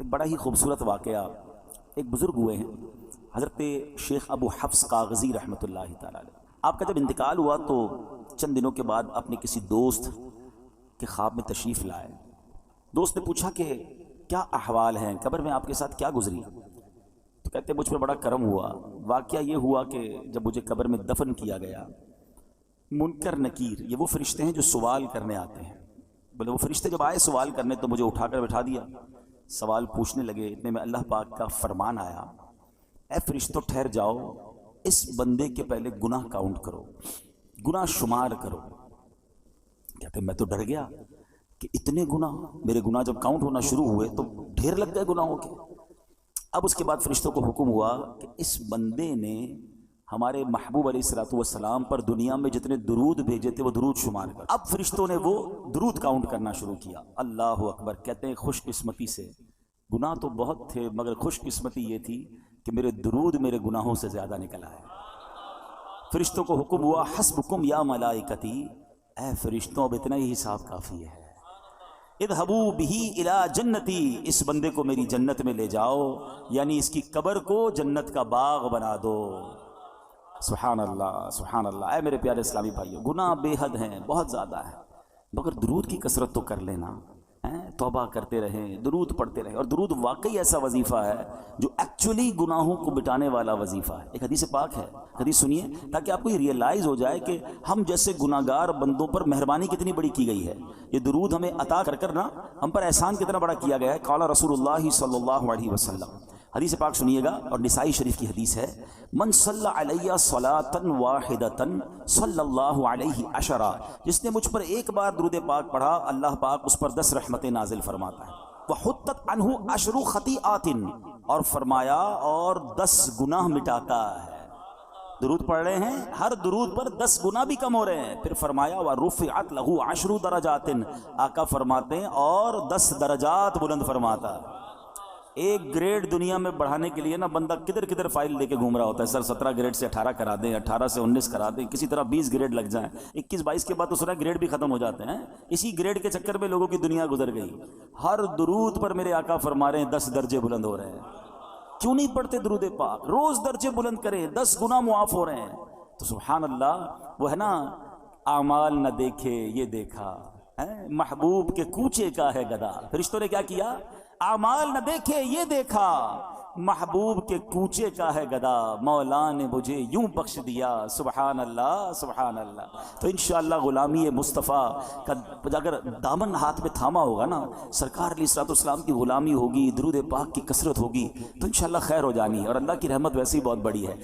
ایک بڑا ہی خوبصورت واقعہ، ایک بزرگ ہوئے ہیں حضرت شیخ ابو حفص کاغذی رحمۃ اللہ تعالی علیہ۔ آپ کا جب انتقال ہوا تو چند دنوں کے بعد اپنے کسی دوست کے خواب میں تشریف لائے۔ دوست نے پوچھا کہ کیا احوال ہیں، قبر میں آپ کے ساتھ کیا گزری؟ تو کہتے مجھ پہ بڑا کرم ہوا۔ واقعہ یہ ہوا کہ جب مجھے قبر میں دفن کیا گیا، منکر نکیر، یہ وہ فرشتے ہیں جو سوال کرنے آتے ہیں، بولے وہ فرشتے جب آئے سوال کرنے تو مجھے اٹھا کر بٹھا دیا، سوال پوچھنے لگے۔ اتنے میں اللہ پاک کا فرمان آیا، اے فرشتوں ٹھہر جاؤ، اس بندے کے پہلے گناہ کاؤنٹ کرو، گناہ شمار کرو۔ کہتے میں تو ڈر گیا کہ اتنے گناہ، میرے گناہ جب کاؤنٹ ہونا شروع ہوئے تو ڈھیر لگ گئے گناہوں کے۔ اب اس کے بعد فرشتوں کو حکم ہوا کہ اس بندے نے ہمارے محبوب علیہ الصلوۃ والسلام پر دنیا میں جتنے درود بھیجے تھے وہ درود شمار کر۔ اب فرشتوں نے وہ درود کاؤنٹ کرنا شروع کیا۔ اللہ اکبر، کہتے ہیں خوش قسمتی سے، گناہ تو بہت تھے مگر خوش قسمتی یہ تھی کہ میرے درود میرے گناہوں سے زیادہ نکل آئے۔ فرشتوں کو حکم ہوا حسبکم یا ملائکتی، اے فرشتوں اب اتنا ہی حساب کافی ہے، اذهبوا به الى جنتی، اس بندے کو میری جنت میں لے جاؤ، یعنی اس کی قبر کو جنت کا باغ بنا دو۔ سبحان اللہ سبحان اللہ۔ اے میرے پیارے اسلامی بھائیو، گناہ بے حد ہیں، بہت زیادہ ہے، مگر درود کی کثرت تو کر لینا، توبہ کرتے رہیں، درود پڑھتے رہیں۔ اور درود واقعی ایسا وظیفہ ہے جو ایکچولی گناہوں کو مٹانے والا وظیفہ ہے۔ ایک حدیث پاک ہے، حدیث سنیے تاکہ آپ کو یہ ریئلائز ہو جائے کہ ہم جیسے گناہگار بندوں پر مہربانی کتنی بڑی کی گئی ہے۔ یہ درود ہمیں عطا کر کر نا ہم پر احسان کتنا بڑا کیا گیا ہے۔ قال رسول اللہ صلی اللہ علیہ وسلم، حدیث پاک سنیے گا، اور نسائی شریف کی حدیث ہے، من صلی علیہ صلاۃ واحدۃ صلی اللہ علیہ عشرہ، جس نے مجھ پر ایک بار درود پاک پڑھا اللہ پاک اس پر 10 رحمتیں نازل فرماتا ہے۔ وحطت عنہ 10 خطیئات، اور فرمایا اور 10 گناہ مٹاتا ہے۔ درود پڑھ رہے ہیں، ہر درود پر 10 گناہ بھی کم ہو رہے ہیں۔ پھر فرمایا ورفعت لہ 10 درجات، آقا فرماتے ہیں اور 10 درجات بلند فرماتا ہے۔ ایک گریڈ دنیا میں بڑھانے کے لیے نا بندہ کدھر کدھر فائل لے کے گھوم رہا ہوتا ہے، سر 17 گریڈ سے 18 کرا دیں، 18 سے 19 کرا دیں، کسی طرح 20 گریڈ لگ جائیں، 21 22 کے بعد تو سنا گریڈ بھی ختم ہو جاتے ہیں۔ اسی گریڈ کے چکر میں لوگوں کی دنیا گزر گئی۔ ہر درود پر میرے آقا فرما رہے ہیں 10 درجے بلند ہو رہے ہیں۔ کیوں نہیں پڑھتے درود پاک؟ روز درجے بلند کریں، 10 گناہ معاف ہو رہے ہیں۔ تو سبحان اللہ، وہ ہے نا اعمال نہ دیکھے یہ دیکھا، محبوب کے کوچے کا ہے گدا۔ فرشتوں نے کیا کیا؟ اعمال نہ دیکھے یہ دیکھا، محبوب کے کوچے کا ہے گدا، مولا نے مجھے یوں بخش دیا۔ سبحان اللہ سبحان اللہ۔ تو انشاءاللہ غلامی مصطفیٰ کا اگر دامن ہاتھ میں تھاما ہوگا نا، سرکار علیہ الصلوۃ والسلام کی غلامی ہوگی، درود پاک کی کثرت ہوگی، تو انشاءاللہ خیر ہو جانی ہے۔ اور اللہ کی رحمت ویسے ہی بہت بڑی ہے۔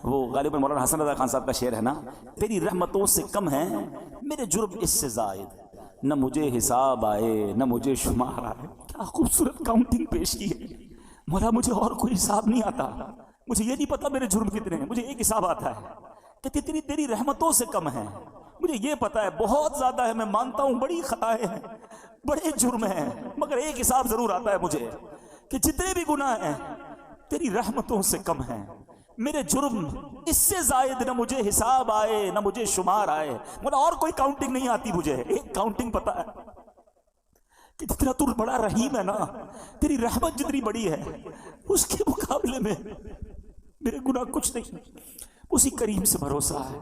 وہ غالباً مولانا حسن رضا خان صاحب کا شعر ہے نا، تیری رحمتوں سے کم ہے میرے جرم اس سے زائد، نہ مجھے حساب آئے نہ مجھے شمار آئے۔ کیا خوبصورت کاؤنٹنگ پیش کی ہے۔ مولا مجھے اور کوئی حساب نہیں آتا، مجھے یہ نہیں پتا میرے جرم کتنے ہیں، مجھے ایک حساب آتا ہے کہ تیری رحمتوں سے کم ہے۔ مجھے یہ پتا ہے بہت زیادہ ہے، میں مانتا ہوں بڑی خطائیں ہیں، بڑے جرم ہیں، مگر ایک حساب ضرور آتا ہے مجھے کہ جتنے بھی گناہ ہیں تیری رحمتوں سے کم ہیں، میرے جرم اس سے زائد نہ مجھے حساب آئے نہ مجھے شمار آئے۔ مولا اور کوئی کاؤنٹنگ نہیں آتی مجھے، ایک کاؤنٹنگ پتا ہے کہ جتنا تو بڑا رحیم ہے نا، تیری رحمت جتنی بڑی ہے اس کے مقابلے میں میرے گناہ کچھ نہیں۔ اسی کریم سے بھروسہ ہے،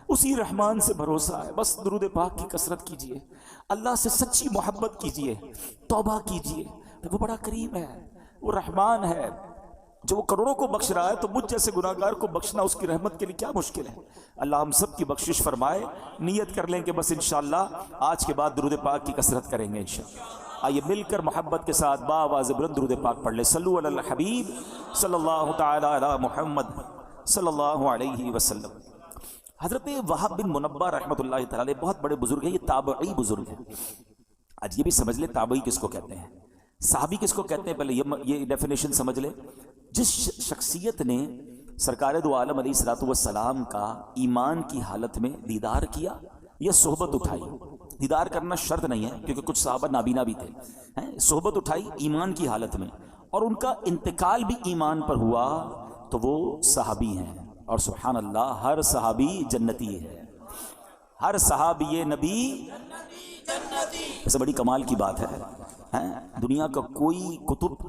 اسی رحمان سے بھروسہ ہے۔ بس درود پاک کی کثرت کیجئے، اللہ سے سچی محبت کیجئے، توبہ کیجئے۔ وہ بڑا کریم ہے، وہ رحمان ہے، جو وہ کروڑوں کو بخش رہا ہے تو مجھ جیسے گناہگار کو بخشنا اس کی رحمت کے لیے کیا مشکل ہے۔ اللہ ہم سب کی بخشش فرمائے۔ نیت کر لیں کہ بس انشاءاللہ آج کے بعد درود پاک کی کثرت کریں گے انشاءاللہ۔ آئیے مل کر محبت کے ساتھ باآواز بلند درود پاک پڑھ لیں۔ صلو علی الحبیب صلی اللہ تعالی علی محمد صلی اللہ علیہ وسلم۔ حضرت وہب بن منبہ رحمۃ اللہ تعالی بہت بڑے بزرگ ہیں، یہ تابعی بزرگ ہیں۔ آج یہ بھی سمجھ لیں تابعی کس کو کہتے ہیں، صحابی کس کو کہتے ہیں، پہلے یہ ڈیفینیشن سمجھ لیں۔ جس شخصیت نے سرکار دو عالم علیہ الصلوۃ والسلام کا ایمان کی حالت میں دیدار کیا یا صحبت اٹھائی، دیدار کرنا شرط نہیں ہے کیونکہ کچھ صحابہ نابینا بھی تھے، صحبت اٹھائی ایمان کی حالت میں اور ان کا انتقال بھی ایمان پر ہوا تو وہ صحابی ہیں۔ اور سبحان اللہ، ہر صحابی جنتی ہے، ہر صحابی نبی جنتی۔ اس سے بڑی کمال کی بات ہے، دنیا کا کوئی کتب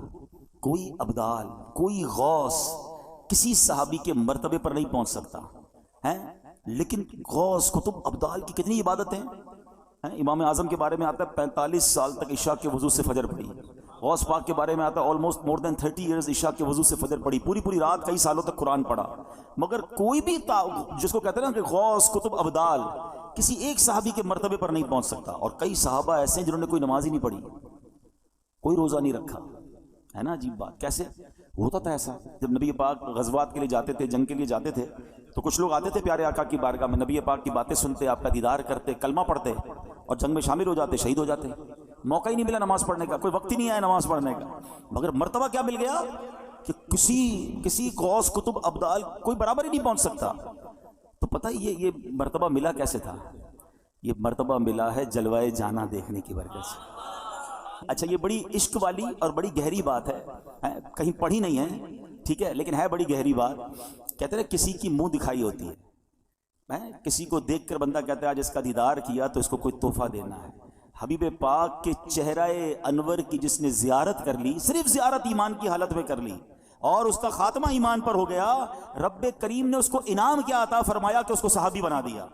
کوئی ابدال، کوئی غوث کسی صحابی کے مرتبے پر نہیں پہنچ سکتا ہے، لیکن غوث قطب ابدال کی کتنی عبادتیں ہیں۔ امام اعظم کے بارے میں آتا ہے 45 سال تک عشاء کے وضو سے فجر پڑھی۔ غوث پاک کے بارے میں آتا ہے آلموسٹ مور دین 30 ایئرز عشاء کے وضو سے فجر پڑھی، پوری رات کئی سالوں تک قرآن پڑھا، مگر کوئی بھی جس کو کہتے ہیں نا کہ غوث قطب ابدال کسی ایک صحابی کے مرتبے پر نہیں پہنچ سکتا۔ اور کئی صحابہ ایسے ہیں جنہوں نے کوئی نماز ہی نہیں پڑھی، کوئی روزہ نہیں رکھا، ہے نا عجیب بات۔ کیسے ہوتا تھا ایسا؟ جب نبی پاک غزوات کے لیے جاتے تھے، جنگ کے لیے جاتے تھے، تو کچھ لوگ آتے تھے پیارے آقا کی بارگاہ میں، نبی پاک کی باتیں سنتے، آپ کا دیدار کرتے، کلمہ پڑھتے اور جنگ میں شامل ہو جاتے، شہید ہو جاتے۔ موقع ہی نہیں ملا نماز پڑھنے کا، کوئی وقت ہی نہیں آیا نماز پڑھنے کا، مگر مرتبہ کیا مل گیا کہ کسی غوث قطب ابدال کوئی برابر ہی نہیں پہنچ سکتا۔ تو پتہ یہ مرتبہ ملا کیسے تھا؟ یہ مرتبہ ملا ہے جلوائے جانا دیکھنے کی برکت سے۔ اچھا، یہ بڑی عشق والی اور بڑی گہری بات ہے، کہیں پڑھی نہیں ہے، ٹھیک ہے، لیکن ہے بڑی گہری بات۔ کہتے ہیں کسی کی منہ دکھائی ہوتی ہے، کسی کو دیکھ کر بندہ کہتا ہے آج اس کا دیدار کیا تو اس کو کوئی تحفہ دینا ہے۔ حبیب پاک کے چہرہ انور کی جس نے زیارت کر لی، صرف زیارت ایمان کی حالت میں کر لی اور اس کا خاتمہ ایمان پر ہو گیا، رب کریم نے اس کو انعام کیا عطا فرمایا کہ اس کو صحابی بنا دیا۔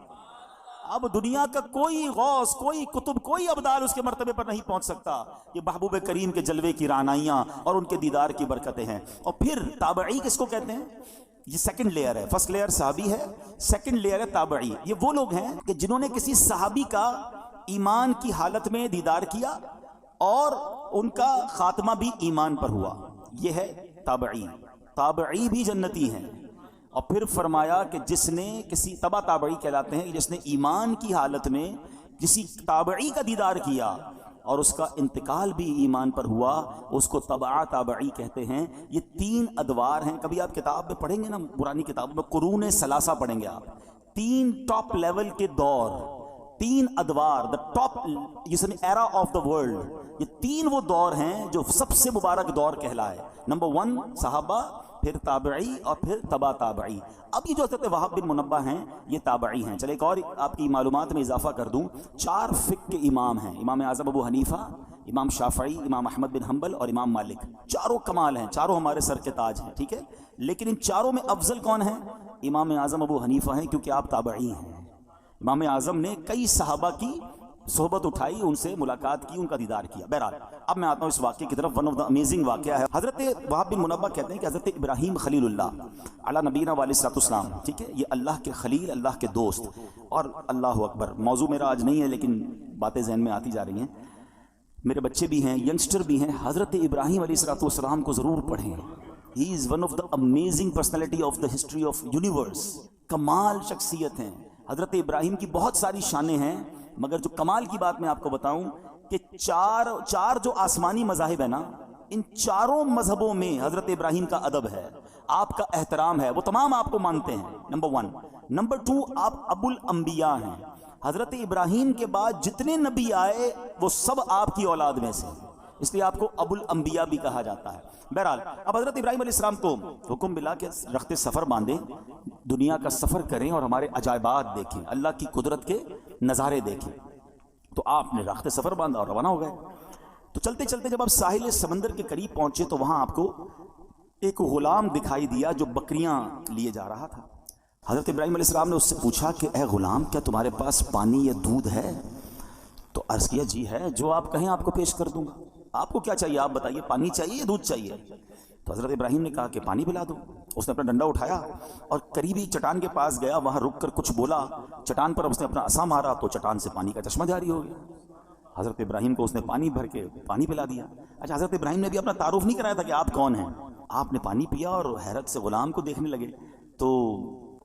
اب دنیا کا کوئی غوث، کوئی قطب، کوئی ابدال اس کے مرتبے پر نہیں پہنچ سکتا۔ یہ محبوب کریم کے جلوے کی رعنائیاں اور ان کے دیدار کی برکتیں ہیں۔ اور پھر تابعی کس کو کہتے ہیں؟ یہ سیکنڈ لیئر ہے، فرسٹ لیئر صحابی ہے، سیکنڈ لیئر ہے تابعی۔ یہ وہ لوگ ہیں کہ جنہوں نے کسی صحابی کا ایمان کی حالت میں دیدار کیا اور ان کا خاتمہ بھی ایمان پر ہوا، یہ ہے تابعی۔ تابعی بھی جنتی ہیں۔ اور پھر فرمایا کہ جس نے کسی تبع تابعی کہلاتے ہیں، جس نے ایمان کی حالت میں کسی تابعی کا دیدار کیا اور اس کا انتقال بھی ایمان پر ہوا، اس کو تبع تابعی کہتے ہیں۔ یہ 3 ادوار ہیں، کبھی آپ کتاب میں پڑھیں گے نا، پرانی کتابوں میں قرون ثلاثہ پڑھیں گے آپ، 3 ٹاپ لیول کے دور، 3 ادوار، the top era of the world. یہ 3 وہ دور ہیں جو سب سے مبارک دور کہلائے۔ نمبر 1 صحابہ، پھر تابعی اور پھر تبع تابعی۔ اب یہ جو حضرت وہب بن منبہ ہیں یہ تابعی ہیں۔ چلے ایک اور آپ کی معلومات میں اضافہ کر دوں، 4 فقہ کے امام ہیں، امام اعظم ابو حنیفہ، امام شافعی، امام احمد بن حنبل اور امام مالک۔ چاروں کمال ہیں، چاروں ہمارے سر کے تاج ہیں، ٹھیک ہے، لیکن ان چاروں میں افضل کون ہیں؟ امام اعظم ابو حنیفہ ہیں، کیونکہ آپ تابعی ہیں۔ امام اعظم نے کئی صحابہ کی صحبت اٹھائی، ان سے ملاقات کی، ان کا دیدار کیا۔ بہرحال اب میں آتا ہوں اس واقعے کی طرف۔ ون آف دا امیزنگ واقعہ ہے، حضرت وہب بن منبہ کہتے ہیں کہ حضرت ابراہیم خلیل اللہ علی نبینا علیہ الصلوۃ والسلام، ٹھیک ہے، یہ اللہ کے خلیل، اللہ کے دوست، اور اللہ اکبر، موضوع میرا آج نہیں ہے لیکن باتیں ذہن میں آتی جا رہی ہیں، میرے بچے بھی ہیں، ینگسٹر بھی ہیں، حضرت ابراہیم علیہ الصلوۃ والسلام کو ضرور پڑھیں۔ He is one of the amazing personality of the history of universe, کمال شخصیت ہیں۔ حضرت ابراہیم کی بہت ساری شانیں ہیں، مگر جو کمال کی بات میں آپ کو بتاؤں کہ چار جو آسمانی مذاہب ہیں نا، ان چاروں مذہبوں میں حضرت ابراہیم کا ادب ہے، آپ کا احترام ہے، وہ تمام آپ کو مانتے ہیں، نمبر 1۔ نمبر 2، آپ ابو الانبیاء ہیں۔ حضرت ابراہیم کے بعد جتنے نبی آئے وہ سب آپ کی اولاد میں سے، اس لیے آپ کو ابو الانبیاء بھی کہا جاتا ہے۔ بہرحال اب حضرت ابراہیم علیہ السلام کو حکم ملا کہ رخت سفر باندھیں، دنیا کا سفر کریں اور ہمارے عجائبات دیکھیں، اللہ کی قدرت کے نظارے دیکھیں۔ تو آپ نے رخت سفر باندھا اور روانہ ہو گئے۔ تو چلتے چلتے جب آپ ساحل سمندر کے قریب پہنچے تو وہاں آپ کو ایک غلام دکھائی دیا جو بکریاں لیے جا رہا تھا۔ حضرت ابراہیم علیہ السلام نے اس سے پوچھا کہ اے غلام، کیا تمہارے پاس پانی یا دودھ ہے؟ تو عرض کیا جی ہے، جو آپ کہیں آپ کو پیش کر دوں گا۔ آپ کو کیا چاہیے، آپ بتائیے، پانی چاہیے یا دودھ چاہیے؟ تو حضرت ابراہیم نے کہا کہ پانی پلا دو۔ اس نے اپنا ڈنڈا اٹھایا اور قریبی چٹان کے پاس گیا، وہاں رک کر کچھ بولا، چٹان پر اس نے اپنا عصا مارا تو چٹان سے پانی کا چشمہ جاری ہو گیا۔ حضرت ابراہیم کو اس نے پانی بھر کے پانی پلا دیا۔ اچھا، حضرت ابراہیم نے بھی اپنا تعارف نہیں کرایا تھا کہ آپ کون ہیں، آپ نے پانی پیا اور حیرت سے غلام کو دیکھنے لگے۔ تو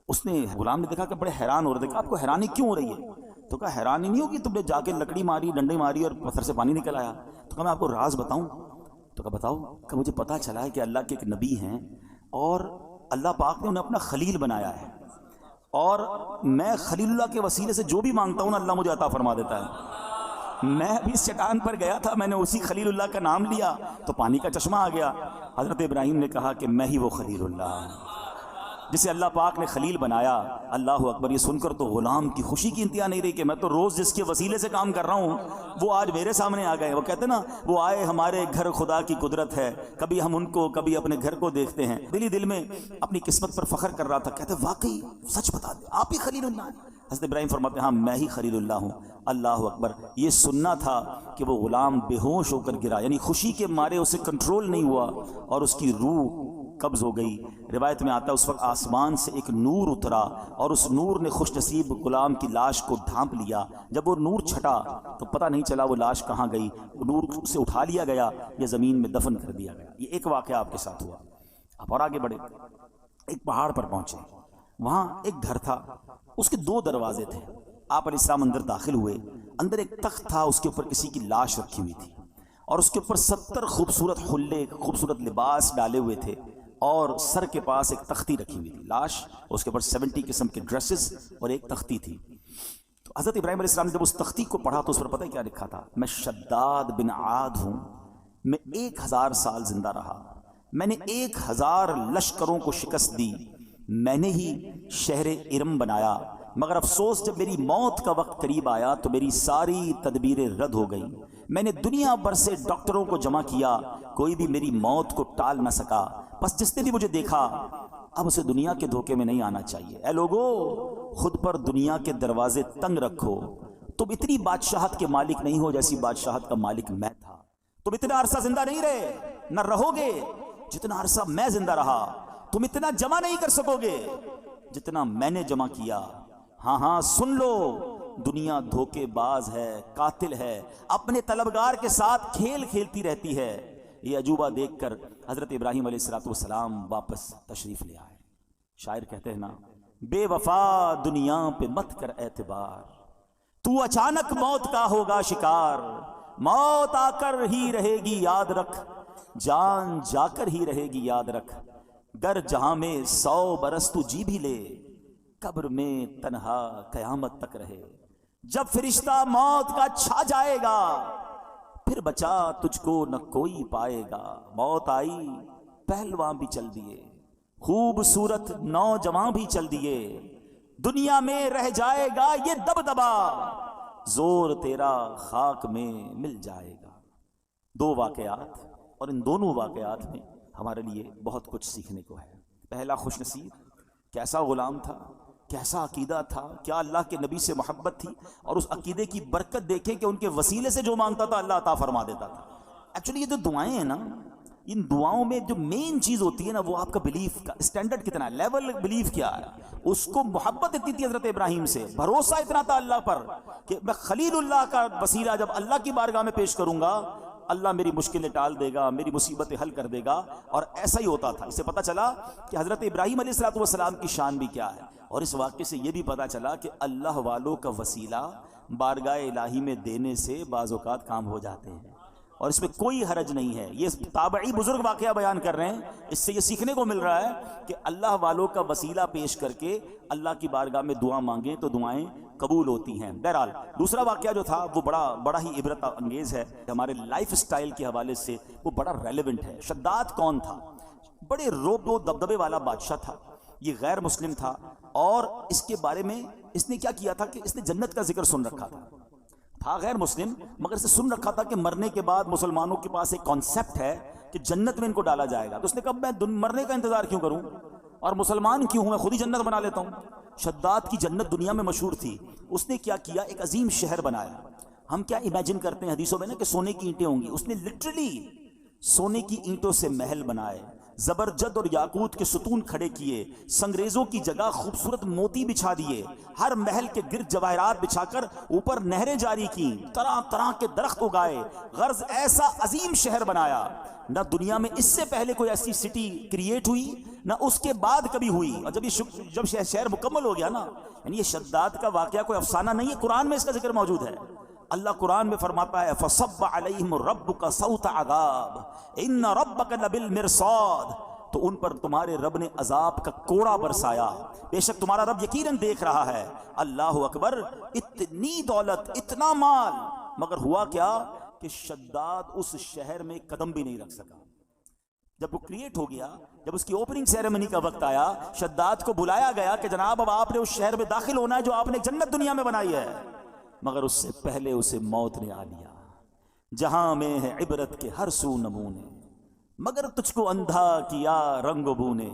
اس نے، غلام نے دیکھا کہ بڑے حیران ہو رہے تھے، کہ آپ کو حیرانی کیوں ہو رہی ہے؟ تو کہا حیرانی نہیں ہوگی، تم نے جا کے لکڑی ماری، ڈنڈے ماری اور پتھر سے پانی نکل آیا۔ تو کہا میں آپ کو راز بتاؤں؟ تو کہا بتاؤ۔ کہ مجھے پتہ چلا ہے کہ اللہ کے ایک نبی ہیں اور اللہ پاک نے انہیں اپنا خلیل بنایا ہے، اور میں خلیل اللہ کے وسیلے سے جو بھی مانگتا ہوں نا اللہ مجھے عطا فرما دیتا ہے۔ میں بھی اس چٹان پر گیا تھا، میں نے اسی خلیل اللہ کا نام لیا تو پانی کا چشمہ آ گیا۔ حضرت ابراہیم نے کہا کہ میں ہی وہ خلیل اللہ ہوں۔ جسے اللہ پاک نے خلیل بنایا. اللہ اکبر. یہ سن کر تو غلام کی خوشی کی انتہا نہیں رہی کہ میں تو روز جس کے وسیلے سے کام کر رہا ہوں وہ آج میرے سامنے آ گئے. وہ کہتے ہیں نا وہ آئے ہمارے گھر خدا کی قدرت ہے, کبھی ہم ان کو کبھی اپنے گھر کو دیکھتے ہیں. دل ہی دل میں اپنی قسمت پر فخر کر رہا تھا. کہتے واقعی سچ بتا دیں آپ ہی خلیل اللہ ہیں. حضرت ابراہیم فرماتے ہیں ہاں میں ہی خلیل اللہ ہوں. اللہ اکبر. یہ سننا تھا کہ وہ غلام بے ہوش ہو کر گرا, یعنی خوشی کے مارے اسے کنٹرول نہیں ہوا اور اس کی روح قبض ہو گئی. روایت میں آتا ہے اس وقت آسمان سے ایک نور اترا اور اس نور نے خوش نصیب غلام کی لاش کو ڈھانپ لیا. جب وہ نور چھٹا تو پتہ نہیں چلا وہ لاش کہاں گئی. وہ نور سے اٹھا لیا گیا یا زمین میں دفن کر دیا گیا. یہ ایک واقعہ آپ کے ساتھ ہوا. آپ اور آگے بڑھے, ایک پہاڑ پر پہنچے. وہاں ایک گھر تھا, اس کے 2 دروازے تھے. آپ علیہ السلام اندر داخل ہوئے. اندر ایک تخت تھا, اس کے اوپر کسی کی لاش رکھی ہوئی تھی اور اس کے اوپر 70 خوبصورت حلے, خوبصورت لباس ڈالے ہوئے تھے اور سر کے پاس ایک تختی رکھی ہوئی تھی. لاش, اس کے اوپر 70 قسم کے ڈریسز اور ایک تختی تھی. تو حضرت ابراہیم علیہ السلام نے جب اس تختی کو پڑھا تو اس پر پتہ ہے کیا لکھا تھا؟ میں شداد بن عاد ہوں, میں 1000 سال زندہ رہا, میں نے 1000 لشکروں کو شکست دی, میں نے ہی شہر ارم بنایا, مگر افسوس جب میری موت کا وقت قریب آیا تو میری ساری تدبیریں رد ہو گئیں. میں نے دنیا بھر سے ڈاکٹروں کو جمع کیا, کوئی بھی میری موت کو ٹال نہ سکا. بس جس نے بھی مجھے دیکھا اب اسے دنیا کے دھوکے میں نہیں آنا چاہیے. اے لوگو, خود پر دنیا کے دروازے تنگ رکھو. تم اتنی بادشاہت کے مالک نہیں ہو جیسی بادشاہت کا مالک میں تھا. تم اتنا عرصہ زندہ نہیں رہے, نہ رہو گے جتنا عرصہ میں زندہ رہا. تم اتنا جمع نہیں کر سکو گے جتنا میں نے جمع کیا. ہاں ہاں سن لو, دنیا دھوکے باز ہے, قاتل ہے, اپنے طلبگار کے ساتھ کھیل کھیلتی رہتی ہے. یہ عجوبہ دیکھ کر حضرت ابراہیم علیہ السلام واپس تشریف لے آئے. شاعر کہتے ہیں نا, بے وفا دنیا پہ مت کر اعتبار, تو اچانک موت کا ہوگا شکار. موت آ کر ہی رہے گی یاد رکھ, جان جا کر ہی رہے گی یاد رکھ. گر جہاں میں 100 برس تو جی بھی لے, قبر میں تنہا قیامت تک رہے. جب فرشتہ موت کا چھا جائے گا پھر بچا تجھ کو نہ کوئی پائے گا. موت آئی پہلواں بھی چل دیے, خوبصورت نوجوان بھی چل دیے. دنیا میں رہ جائے گا یہ دبدبا, زور تیرا خاک میں مل جائے گا. 2 واقعات, اور ان دونوں واقعات میں ہمارے لیے بہت کچھ سیکھنے کو ہے. پہلا, خوش نصیب, کیسا غلام تھا, کیسا عقیدہ تھا, کیا اللہ کے نبی سے محبت تھی, اور اس عقیدے کی برکت دیکھیں کہ ان کے وسیلے سے جو مانگتا تھا اللہ عطا فرما دیتا تھا. ایکچولی یہ جو دعائیں ہیں نا, ان دعاؤں میں جو مین چیز ہوتی ہے نا وہ آپ کا بلیف کا اسٹینڈرڈ کتنا ہے, لیول بلیف کیا ہے. اس کو محبت اتنی تھی حضرت ابراہیم سے, بھروسہ اتنا تھا اللہ پر کہ میں خلیل اللہ کا وسیلہ جب اللہ کی بارگاہ میں پیش کروں گا اللہ میری مشکلیں ٹال دے گا, میری مصیبتیں حل کر دے گا. اور ایسا ہی ہوتا تھا. اس سے پتہ چلا کہ حضرت ابراہیم علیہ السلام کی شان بھی کیا ہے. اور اس واقعے سے یہ بھی پتہ چلا کہ اللہ والوں کا وسیلہ بارگاہ الہی میں دینے سے بعض اوقات کام ہو جاتے ہیں, اور اس میں کوئی حرج نہیں ہے. یہ تابعی بزرگ واقعہ بیان کر رہے ہیں, اس سے یہ سیکھنے کو مل رہا ہے کہ اللہ والوں کا وسیلہ پیش کر کے اللہ کی بارگاہ میں دعا مانگیں تو دعائیں قبول ہوتی ہیں. بہرحال دوسرا واقعہ جو تھا وہ بڑا ہی عبرت انگیز ہے, ہمارے لائف سٹائل کے حوالے سے وہ بڑا ریلیونٹ ہے. شداد کون تھا؟ بڑے روب و دبدبے والا بادشاہ تھا. یہ غیر مسلم تھا, اور اس کے بارے میں اس نے کیا کیا تھا کہ اس نے جنت کا ذکر سن رکھا تھا غیر مسلم, مگر اسے سن رکھا تھا کہ مرنے کے بعد مسلمانوں کے پاس ایک کانسیپٹ ہے کہ جنت میں ان کو ڈالا جائے گا. تو اس نے کہا میں مرنے کا انتظار کیوں کروں, اور مسلمان کیوں ہوں, میں خود ہی جنت بنا لیتا ہوں. شداد کی جنت دنیا میں مشہور تھی. اس نے کیا کیا, ایک عظیم شہر بنایا. ہم کیا امیجن کرتے ہیں حدیثوں میں نا کہ سونے کی اینٹیں ہوں گی, اس نے لٹرلی سونے کی اینٹوں سے محل بنائے, زبرجد اور یاقوت کے ستون کھڑے کیے, سنگریزوں کی جگہ خوبصورت موتی بچھا دیے, ہر محل کے گرد جواہرات بچھا کر اوپر نہریں جاری کی, طرح طرح کے درخت اگائے. غرض ایسا عظیم شہر بنایا, نہ دنیا میں اس سے پہلے کوئی ایسی سٹی کریٹ ہوئی نہ اس کے بعد کبھی ہوئی. اور جب شہر مکمل ہو گیا نا, یعنی یہ شداد کا واقعہ کوئی افسانہ نہیں ہے, قرآن میں اس کا ذکر موجود ہے. اللہ قرآن میں فرماتا ہے فَصَبَّ عَلَيْهِمْ رَبُّكَ صَوْتَ عَذَابٍ إِنَّ رَبَّكَ لَبِالْمِرْصَادِ, تو ان پر تمہارے رب نے عذاب کا کوڑا برسایا, بے شک تمہارا رب یقیناً دیکھ رہا ہے. اللہ اکبر, اتنی دولت, اتنا مال, مگر ہوا کیا کہ شداد اس شہر میں قدم بھی نہیں رکھ سکا. جب وہ کریٹ ہو گیا، جب اس کی اوپننگ سیریمنی کا وقت آیا، شداد کو بلایا گیا کہ جناب اب آپ نے اس شہر میں داخل ہونا ہے جو آپ نے جنت دنیا میں بنائی ہے، مگر اس سے پہلے اسے موت نے آ لیا۔ جہاں میں ہے عبرت کے ہر سو نمونے، مگر تجھ کو اندھا کیا رنگ و بو نے۔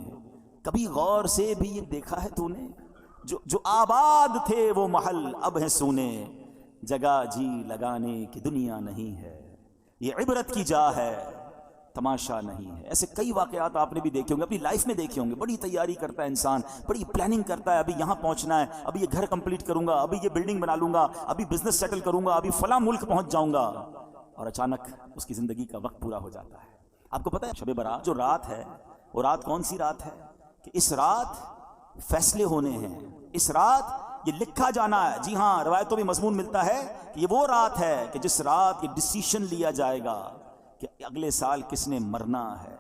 کبھی غور سے بھی یہ دیکھا ہے تو نے، جو آباد تھے وہ محل اب ہیں سونے، جگہ جی لگانے کی دنیا نہیں ہے، یہ عبرت کی جا ہے تماشا نہیں ہے۔ ایسے کئی واقعات آپ نے بھی دیکھے ہوں گے، اپنی لائف میں دیکھے ہوں گے۔ بڑی تیاری کرتا ہے انسان، بڑی پلاننگ کرتا ہے، ابھی یہاں پہنچنا ہے، ابھی یہ گھر کمپلیٹ کروں گا، ابھی یہ بلڈنگ بنا لوں گا، ابھی بزنس سیٹل کروں گا، ابھی فلاں ملک پہنچ جاؤں گا، اور اچانک اس کی زندگی کا وقت پورا ہو جاتا ہے۔ آپ کو پتہ ہے شب برات جو رات ہے، وہ رات کون سی رات ہے؟ کہ اس رات فیصلے ہونے ہیں، اس رات یہ لکھا جانا ہے۔ جی ہاں، روایتوں میں مضمون ملتا ہے کہ یہ وہ رات ہے کہ جس رات یہ ڈیسیشن لیا جائے گا کہ اگلے سال کس نے مرنا ہے۔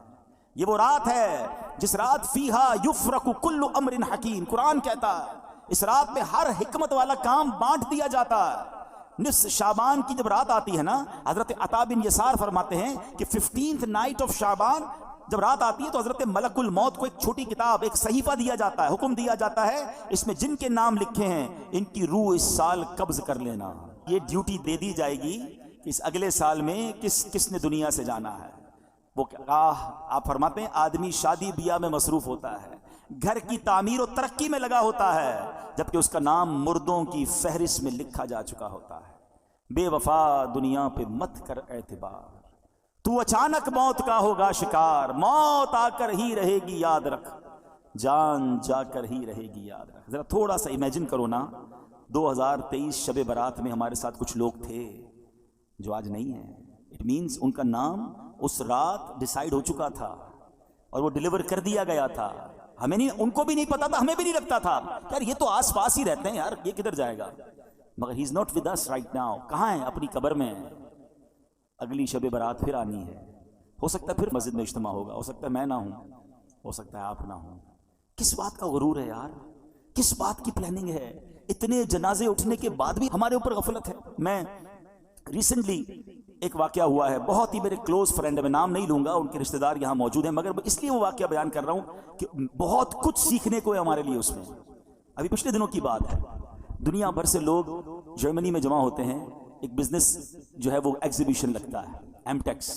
یہ وہ رات ہے جس رات فیہا یفرق کل امر حکیم، قرآن کہتا ہے اس رات میں ہر حکمت والا کام بانٹ دیا جاتا ہے۔ نصف شعبان کی جب رات آتی ہے نا، حضرت عطا بن یسار فرماتے ہیں کہ 15th نائٹ آف شعبان جب رات آتی ہے تو حضرت ملک الموت کو ایک چھوٹی کتاب، ایک صحیفہ دیا جاتا ہے، حکم دیا جاتا ہے اس میں جن کے نام لکھے ہیں ان کی روح اس سال قبض کر لینا۔ یہ ڈیوٹی دے دی جائے گی کہ اس اگلے سال میں کس نے دنیا سے جانا ہے۔ وہ آپ فرماتے ہیں آدمی شادی بیاہ میں مصروف ہوتا ہے، گھر کی تعمیر و ترقی میں لگا ہوتا ہے، جبکہ اس کا نام مردوں کی فہرست میں لکھا جا چکا ہوتا ہے۔ بے وفا دنیا پہ مت کر اعتبار، تو اچانک موت کا ہوگا شکار، موت آ کر ہی رہے گی یاد رکھ، جان جا کر ہی رہے گی یاد رکھ۔ ذرا تھوڑا سا امیجن کرو نا، 2023 شب برات میں ہمارے ساتھ کچھ لوگ تھے جو آج نہیں ہیں۔ اٹ مینز ان کا نام اس رات ڈیسائیڈ ہو چکا تھا اور وہ ڈیلیور کر دیا گیا تھا۔ ہمیں نہیں، ان کو بھی نہیں پتا تھا، ہمیں بھی نہیں لگتا تھا یار یہ تو آس پاس ہی رہتے ہیں یار، یہ کدھر جائے گا، مگر he is not with us right now. کہاں ہیں؟ اپنی قبر میں ہیں۔ اگلی شب برات پھر آنی ہے، ہو سکتا ہے پھر مسجد میں اجتماع ہوگا، ہو سکتا ہے میں نہ ہوں، ہو سکتا ہے آپ نہ ہوں۔ کس بات کا غرور ہے یار، کس بات کی پلاننگ ہے؟ اتنے جنازے اٹھنے کے بعد بھی ہمارے اوپر غفلت ہے۔ میں ریسنٹلی ایک واقعہ ہوا ہے، بہت ہی میرے کلوز فرینڈ ہے، میں نام نہیں لوں گا، ان کے رشتہ دار یہاں موجود ہیں، مگر اس لیے وہ واقعہ بیان کر رہا ہوں کہ بہت کچھ سیکھنے کو ہے ہمارے لیے اس میں۔ ابھی پچھلے دنوں کی بات ہے، دنیا بھر سے لوگ جرمنی میں جمع ہوتے ہیں، ایک بزنس جو ہے وہ ایگزیبیشن لگتا ہے، ایم ٹیکس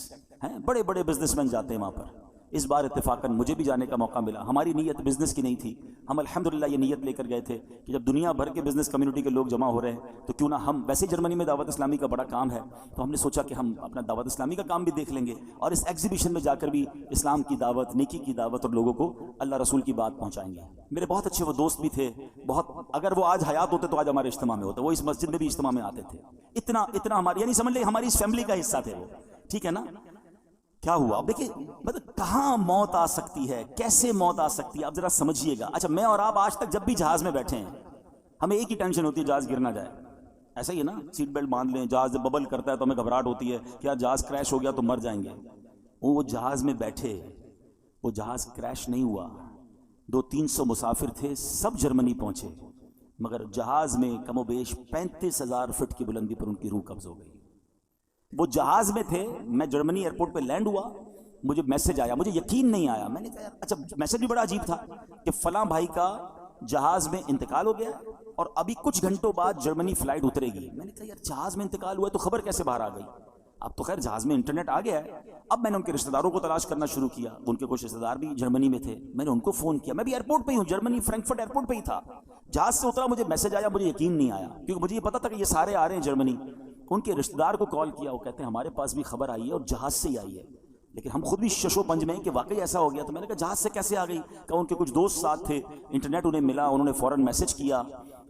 ہیں، بڑے بڑے بزنس مین جاتے ہیں وہاں پر۔ اس بار اتفاقاً مجھے بھی جانے کا موقع ملا۔ ہماری نیت بزنس کی نہیں تھی، ہم الحمدللہ یہ نیت لے کر گئے تھے کہ جب دنیا بھر کے بزنس کمیونٹی کے لوگ جمع ہو رہے ہیں تو کیوں نہ ہم، ویسے جرمنی میں دعوت اسلامی کا بڑا کام ہے، تو ہم نے سوچا کہ ہم اپنا دعوت اسلامی کا کام بھی دیکھ لیں گے اور اس ایگزیبیشن میں جا کر بھی اسلام کی دعوت، نیکی کی دعوت اور لوگوں کو اللہ رسول کی بات پہنچائیں گے۔ میرے بہت اچھے وہ دوست بھی تھے، بہت، اگر وہ آج حیات ہوتے تو آج ہمارے اجتماع میں ہوتے، وہ اس مسجد میں بھی اجتماع میں آتے تھے۔ اتنا ہماری، یعنی سمجھ لیں ہماری اس فیملی کا حصہ تھے وہ، ٹھیک ہے نا۔ کیا ہوا اب دیکھیے، مطلب کہاں موت آ سکتی ہے، کیسے موت آ سکتی ہے، آپ ذرا سمجھیے گا۔ اچھا میں اور آپ آج تک جب بھی جہاز میں بیٹھے ہیں ہمیں ایک ہی ٹینشن ہوتی ہے، جہاز گر نہ جائے، ایسا ہی ہے نا، سیٹ بیلٹ باندھ لیں، جہاز جب ببل کرتا ہے تو ہمیں گھبراہٹ ہوتی ہے کہ یار جہاز کریش ہو گیا تو مر جائیں گے۔ وہ جہاز میں بیٹھے، وہ جہاز کریش نہیں ہوا، 200-300 مسافر تھے، سب جرمنی پہنچے، مگر جہاز میں کم و بیش 35,000 فٹ کی بلندی پر ان کی روح قبض ہو گئی۔ وہ جہاز میں تھے، میں جرمنی ایئرپورٹ پہ لینڈ ہوا، مجھے میسج آیا، مجھے یقین نہیں آیا، میں نے کہا اچھا، میسج بھی بڑا عجیب تھا کہ فلاں بھائی کا جہاز میں انتقال ہو گیا اور ابھی کچھ گھنٹوں بعد جرمنی فلائٹ اترے گی۔ میں نے کہا یار جہاز میں انتقال ہوا ہے تو خبر کیسے باہر آ گئی؟ اب تو خیر جہاز میں انٹرنیٹ آ گیا ہے۔ اب میں نے ان کے رشتہ داروں کو تلاش کرنا شروع کیا، ان کے کچھ رشتہ دار بھی جرمنی میں تھے، میں نے ان کو فون کیا، میں بھی ایئرپورٹ پہ ہی ہوں، جرمنی فرینکفرٹ ایئرپورٹ پہ ہی تھا، جہاز سے اترا، مجھے میسج آیا، مجھے یقین نہیں آیا کیونکہ مجھے یہ پتا تھا کہ یہ سارے آ رہے ہیں جرمنی۔ ان کے رشتہ دار کو کال کیا، وہ کہتے ہیں ہمارے پاس بھی خبر آئی ہے اور جہاز سے ہی آئی ہے، لیکن ہم خود بھی شش و پنج میں کہ واقعی ایسا ہو گیا۔ تو میں نے کہا جہاز سے کیسے آ گئی؟ کہا ان کے کچھ دوست ساتھ تھے، انٹرنیٹ انہیں ملا، انہوں نے فوراً میسج کیا،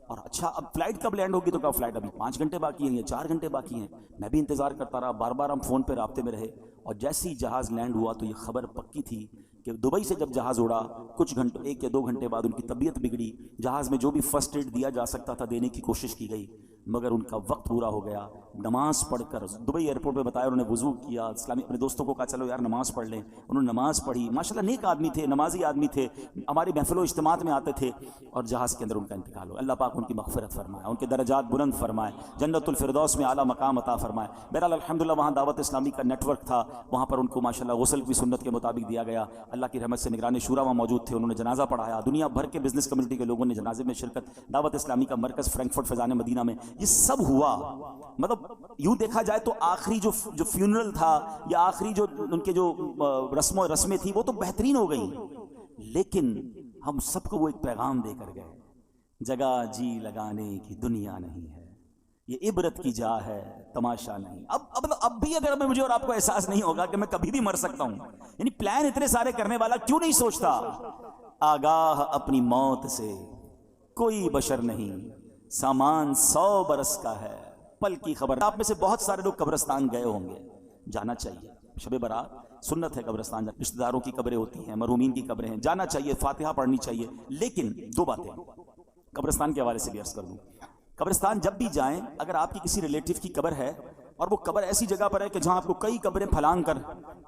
اور اچھا اب فلائٹ کب لینڈ ہوگی؟ تو کہا فلائٹ ابھی 5 گھنٹے باقی ہیں یا 4 گھنٹے باقی ہیں۔ میں بھی انتظار کرتا رہا، بار بار ہم فون پہ رابطے میں رہے، اور جیسے ہی جہاز لینڈ ہوا تو یہ خبر پکی تھی کہ دبئی سے جب جہاز اڑا کچھ گھنٹوں، 1 یا 2 گھنٹے بعد ان کی طبیعت بگڑی، جہاز میں جو بھی فرسٹ ایڈ دیا جا سکتا تھا دینے کی کوشش کی گئی، مگر ان کا وقت پورا ہو گیا، نماز پڑھ کر دبئی ایئرپورٹ پہ بتایا، انہوں نے وضو کیا، اسلامی اپنے دوستوں کو کہا چلو یار نماز پڑھ لیں، انہوں نے نماز پڑھی، ماشاءاللہ نیک آدمی تھے، نمازی آدمی تھے، ہماری محفل و اجتماعات میں آتے تھے، اور جہاز کے اندر ان کا انتقال ہو۔ اللہ پاک ان کی مغفرت فرمائے، ان کے درجات بلند فرمائے، جنت الفردوس میں اعلیٰ مقام عطا فرمائے۔ بہرحال الحمدللہ وہاں دعوت اسلامی کا نیٹ ورک تھا، وہاں پر ان کو ماشاءاللہ غسل کی سنت کے مطابق دیا گیا، اللہ کی رحمت سے نگران شورا وہاں موجود تھے، انہوں نے جنازہ پڑھایا، دنیا بھر کے بزنس کمیونٹی کے لوگوں نے جنازے میں شرکت، دعوت اسلامی کا مرکز فرینکفرٹ فیضان مدینہ میں یہ سب ہوا۔ مطلب یوں دیکھا جائے تو آخری جو فیونرل تھا یا آخری جو ان کے جو رسمیں تھیں وہ تو بہترین ہو گئیں، لیکن ہم سب کو وہ ایک پیغام دے کر گئے، جگہ جی لگانے کی دنیا نہیں ہے، یہ عبرت کی جا ہے تماشا نہیں۔ اب بھی اگر مجھے اور آپ کو احساس نہیں ہوگا کہ میں کبھی بھی مر سکتا ہوں، یعنی پلان اتنے سارے کرنے والا کیوں نہیں سوچتا آگاہ اپنی موت سے کوئی بشر نہیں، سامان 100 برس کا ہے پل کی خبر۔ آپ میں سے بہت سارے لوگ قبرستان گئے ہوں گے، جانا چاہیے، شب برات سنت ہے قبرستان جانا، رشتہ داروں کی قبریں ہوتی ہیں، مرحومین کی قبریں ہیں، جانا چاہیے، فاتحہ پڑھنی چاہیے۔ لیکن 2 باتیں قبرستان کے حوالے سے بھی عرض کر دوں، قبرستان جب بھی جائیں، اگر آپ کی کسی ریلیٹیو کی قبر ہے اور وہ قبر ایسی جگہ پر ہے کہ جہاں آپ کو کئی قبریں پھلانگ کر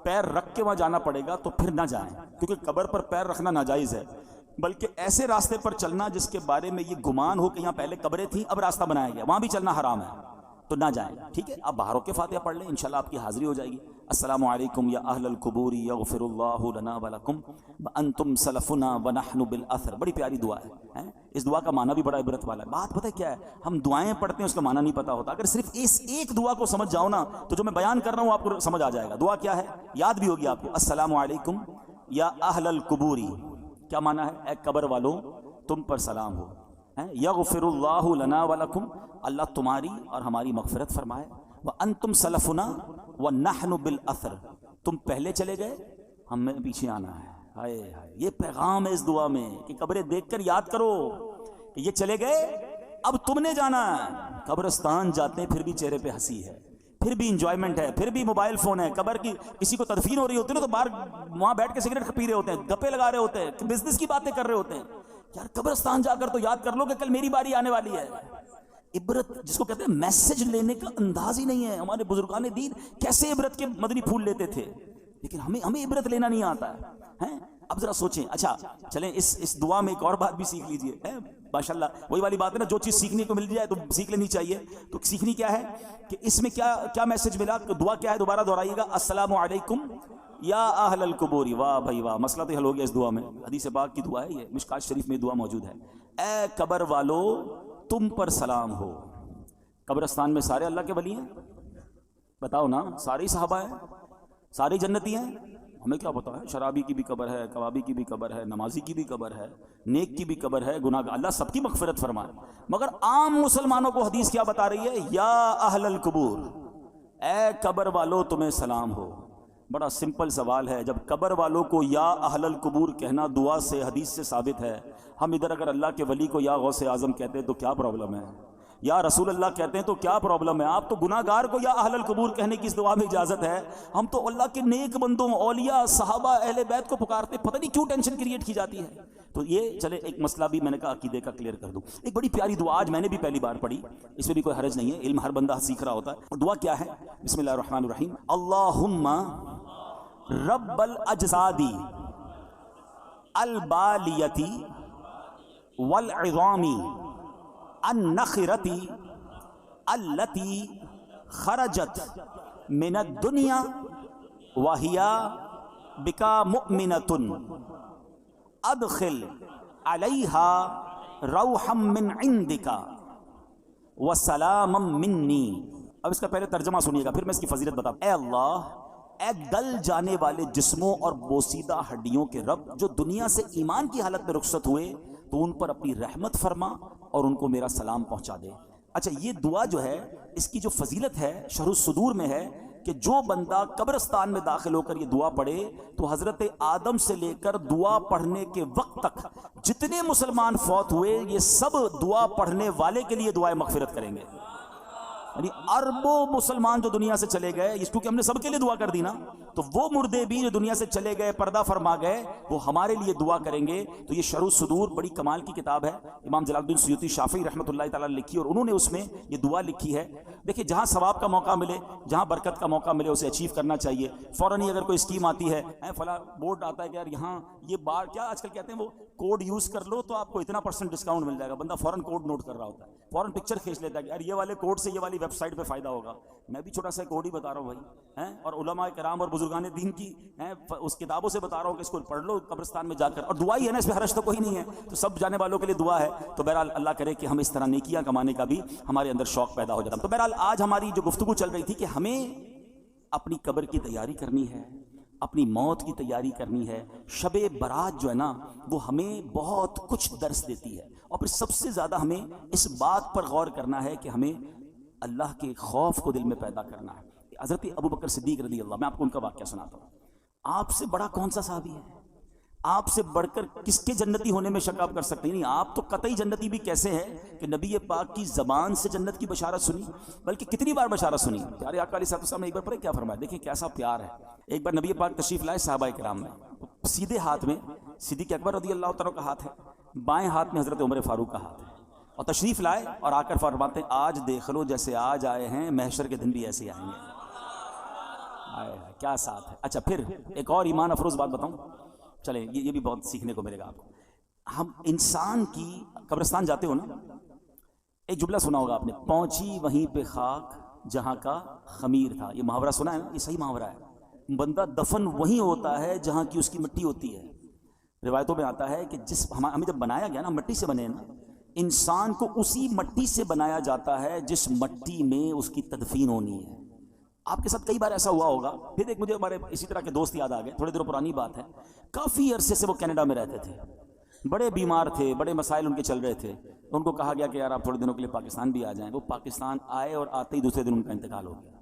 پیر رکھ کے وہاں جانا پڑے گا تو پھر نہ جائیں، کیونکہ قبر پر پیر رکھنا ناجائز ہے، بلکہ ایسے راستے پر چلنا جس کے بارے میں یہ گمان ہو کہ یہاں پہلے قبریں تھیں اب راستہ بنایا گیا، وہاں بھی چلنا حرام ہے، تو نہ جائیں، ٹھیک ہے؟ آپ باہر ہو کے فاتحہ پڑھ لیں، انشاءاللہ آپ کی حاضری ہو جائے گی۔ السلام علیکم یا اہل القبور یغفر اللہ لنا ولکم وانتم سلفنا ونحن بالاثر، بڑی پیاری دعا ہے، اس دعا کا معنی بھی بڑا عبرت والا ہے۔ بات پتہ کیا ہے، ہم دعائیں پڑھتے ہیں اس کا معنی نہیں پتا ہوتا، اگر صرف اس ایک دعا کو سمجھ جاؤ نا تو جو میں بیان کر رہا ہوں آپ کو سمجھ آ جائے گا۔ دعا کیا ہے یاد بھی ہوگی آپ کو، السلام علیکم یا اہل القبور، کیا معنی ہے؟ اے قبر والوں تم پر سلام ہو، یغفر اللہ لنا ولکم، اللہ تمہاری اور ہماری مغفرت فرمائے، وانتم سلفنا ونحن بالاثر، تم پہلے چلے گئے ہمیں پیچھے آنا ہے۔ ہائے ہائے، یہ پیغام ہے اس دعا میں کہ قبریں دیکھ کر یاد کرو کہ یہ چلے گئے اب تم نے جانا ہے۔ قبرستان جاتے ہیں پھر بھی چہرے پہ ہنسی ہے، پھر بھی انجوائمنٹ ہے، پھر بھی موبائل فون ہے، قبر کی کسی کو تدفین ہو رہی ہوتی ہے نا تو باہر وہاں بیٹھ کے سگریٹ پی رہے ہوتے ہیں، گپے لگا رہے ہوتے ہیں، بزنس کی باتیں کر رہے ہوتے ہیں۔ یار قبرستان جا کر تو یاد کر لو کہ کل میری باری آنے والی ہے۔ عبرت جس کو کہتے ہیں میسج لینے کا انداز ہی نہیں ہے۔ ہمارے بزرگان دین کیسے عبرت کے مدنی پھول لیتے تھے، لیکن ہمیں عبرت لینا نہیں آتا ہے۔ اب ذرا سوچیں، اچھا چلیں اس دعا میں ایک اور بات بھی سیکھ لیجئے، ماشاءاللہ وہی والی بات ہے نا، جو چیز سیکھنے کو مل جائے تو سیکھ لینی چاہیے۔ تو سیکھنی کیا ہے کہ اس میں کیا میسج ملا، دعا کیا ہے دوبارہ دہرائیے گا، السلام علیکم یا اہل القبور۔ واہ بھائی واہ، مسئلہ تو حل ہو گیا اس دعا میں، حدیث پاک کی دعا ہے یہ، مشکات شریف میں دعا موجود ہے۔ اے قبر والو تم پر سلام ہو۔ قبرستان میں سارے اللہ کے ولی ہیں؟ بتاؤ نا، سارے صحابہ ہیں، سارے جنتی ہیں؟ ہمیں کیا پتا ہے، شرابی کی بھی قبر ہے، کبابی کی بھی قبر ہے، نمازی کی بھی قبر ہے، نیک کی بھی قبر ہے، گناہ گار، اللہ سب کی مغفرت فرمائے۔ مگر عام مسلمانوں کو حدیث کیا بتا رہی ہے، یا اہل القبور، اے قبر والو تمہیں سلام ہو۔ بڑا سمپل سوال ہے، جب قبر والوں کو یا اہل القبور کہنا دعا سے حدیث سے ثابت ہے، ہم ادھر اگر اللہ کے ولی کو یا غوث اعظم کہتے ہیں تو کیا پرابلم ہے، یا رسول اللہ کہتے ہیں تو کیا پرابلم ہے؟ آپ تو گناہ گار کو یا اہل القبور کہنے کی اس دعا میں اجازت ہے، ہم تو اللہ کے نیک بندوں، اولیاء، صحابہ، اہل بیت کو پکارتے، پتہ نہیں کیوں ٹینشن کریٹ کی جاتی ہے۔ تو یہ چلے ایک مسئلہ بھی میں نے کہا عقیدے کا کلیئر کر دوں۔ ایک بڑی پیاری دعا آج میں نے بھی پہلی بار پڑھی، اس میں بھی کوئی حرج نہیں ہے، علم ہر بندہ سیکھ رہا ہوتا ہے۔ اور دعا کیا ہے، بسم اللہ الرحمن الرحیم، اللہم رب الاجسادی البالیتی والعظامی النخرتی التی خرجت من الدنیا وہی بکا مؤمنۃ ادخل علیہا روحا من عندک وسلاما منی۔ اب اس کا پہلے ترجمہ سنیے گا پھر میں اس کی فضیلت بتاؤں۔ اے اللہ، اے گل جانے والے جسموں اور بوسیدہ ہڈیوں کے رب، جو دنیا سے ایمان کی حالت میں رخصت ہوئے تو ان پر اپنی رحمت فرما اور ان کو میرا سلام پہنچا دے۔ اچھا، یہ دعا جو ہے اس کی جو فضیلت ہے شرح الصدور میں ہے کہ جو بندہ قبرستان میں داخل ہو کر یہ دعا پڑھے تو حضرت آدم سے لے کر دعا پڑھنے کے وقت تک جتنے مسلمان فوت ہوئے یہ سب دعا پڑھنے والے کے لیے دعائے مغفرت کریں گے۔ یعنی اربوں مسلمان جو دنیا سے چلے گئے، اس کیونکہ ہم نے سب کے لیے دعا کر دی نا، تو وہ مردے بھی جو دنیا سے چلے گئے، پردہ فرما گئے، وہ ہمارے لیے دعا کریں گے۔ تو یہ شرح الصدور بڑی کمال کی کتاب ہے، امام جلال الدین سیوطی شافعی رحمۃ اللہ تعالی لکھی، اور انہوں نے اس میں یہ دعا لکھی ہے۔ دیکھیں جہاں ثواب کا موقع ملے، جہاں برکت کا موقع ملے اسے اچیو کرنا چاہیے. فوراً ہی اگر کوئی اسکیم آتی ہے، فلاں بورڈ آتا ہے کہ یار یہاں یہ بار کیا آج کل کہتے ہیں وہ کوڈ یوز کر لو تو آپ کو اتنا % ڈسکاؤنٹ مل جائے گا، بندہ فوراً کوڈ نوٹ کر رہا ہوتا ہے، فوراً پکچر کھینچ لیتا ہے کہ یار یہ والے کوڈ سے یہ والی ویب سائٹ پہ فائدہ ہوگا. میں بھی چھوٹا سا کوڈ ہی بتا رہا ہوں بھائی، اور علماء کرام اور بزرگان دین کی اس کتابوں سے بتا رہا ہوں کہ اس کو پڑھ لو قبرستان میں جا کر، اور دعا ہی ہے نا، اس میں حرج تو کوئی نہیں ہے، تو سب جانے والوں کے لیے دعا ہے. تو بہرحال اللہ کرے کہ ہم اس طرح نیکیاں کمانے کا بھی ہمارے اندر شوق پیدا ہو جاتا. تو بہرحال آج ہماری جو گفتگو چل رہی تھی کہ ہمیں اپنی قبر کی تیاری کرنی ہے، اپنی موت کی تیاری کرنی ہے. شب برات جو ہے نا وہ ہمیں بہت کچھ درس دیتی ہے، اور پھر سب سے زیادہ ہمیں اس بات پر غور کرنا ہے کہ ہمیں اللہ کے خوف کو دل میں پیدا کرنا ہے. حضرت ابوبکر صدیق رضی اللہ، میں آپ کو ان کا واقعہ سناتا ہوں. آپ سے بڑا کون سا صحابی ہے؟ آپ سے بڑھ کر کس کے جنتی ہونے میں شک آپ کر سکتے ہیں؟ نہیں، آپ تو قطعی جنتی بھی کیسے ہیں کہ نبی پاک کی زبان سے جنت کی بشارت سنی، بلکہ کتنی بار بشارت سنی. پیارے آقا علیہ السلام نے ایک بار پتہ کیا فرمایا؟ دیکھیں کیسا پیار ہے. ایک بار نبی پاک تشریف لائے صحابہ کرام میں، سیدھے ہاتھ میں صدیق اکبر رضی اللہ تعالیٰ کا ہاتھ ہے، بائیں ہاتھ میں حضرت عمر فاروق کا ہاتھ ہے، اور تشریف لائے اور آ کر فرماتے ہیں آج دیکھ لو جیسے آج آئے ہیں محشر کے دن بھی ایسے ہی آئیں گے. کیا ساتھ ہے. اچھا پھر ایک اور ایمان افروز بات بتاؤں، چلیں یہ بھی بہت سیکھنے کو ملے گا آپ کو. ہم انسان کی قبرستان جاتے ہو نا، ایک جملہ سنا ہوگا آپ نے، پہنچی وہیں پہ خاک جہاں کا خمیر تھا. یہ محاورہ سنا ہے نا؟ یہ صحیح محاورہ ہے. بندہ دفن وہیں ہوتا ہے جہاں کی اس کی مٹی ہوتی ہے. روایتوں میں آتا ہے کہ ہمیں جب بنایا گیا نا، مٹی سے بنے نا، انسان کو اسی مٹی سے بنایا جاتا ہے جس مٹی میں اس کی تدفین ہونی ہے. آپ کے ساتھ کئی بار ایسا ہوا ہوگا. پھر ایک مجھے ہمارے اسی طرح کے دوست یاد آ گئے، تھوڑے دیر پرانی بات ہے، کافی عرصے سے وہ کینیڈا میں رہتے تھے، بڑے بیمار تھے، بڑے مسائل ان کے چل رہے تھے. ان کو کہا گیا کہ یار آپ تھوڑے دنوں کے لیے پاکستان بھی آ جائیں. وہ پاکستان آئے اور آتے ہی دوسرے دن ان کا انتقال ہو گیا.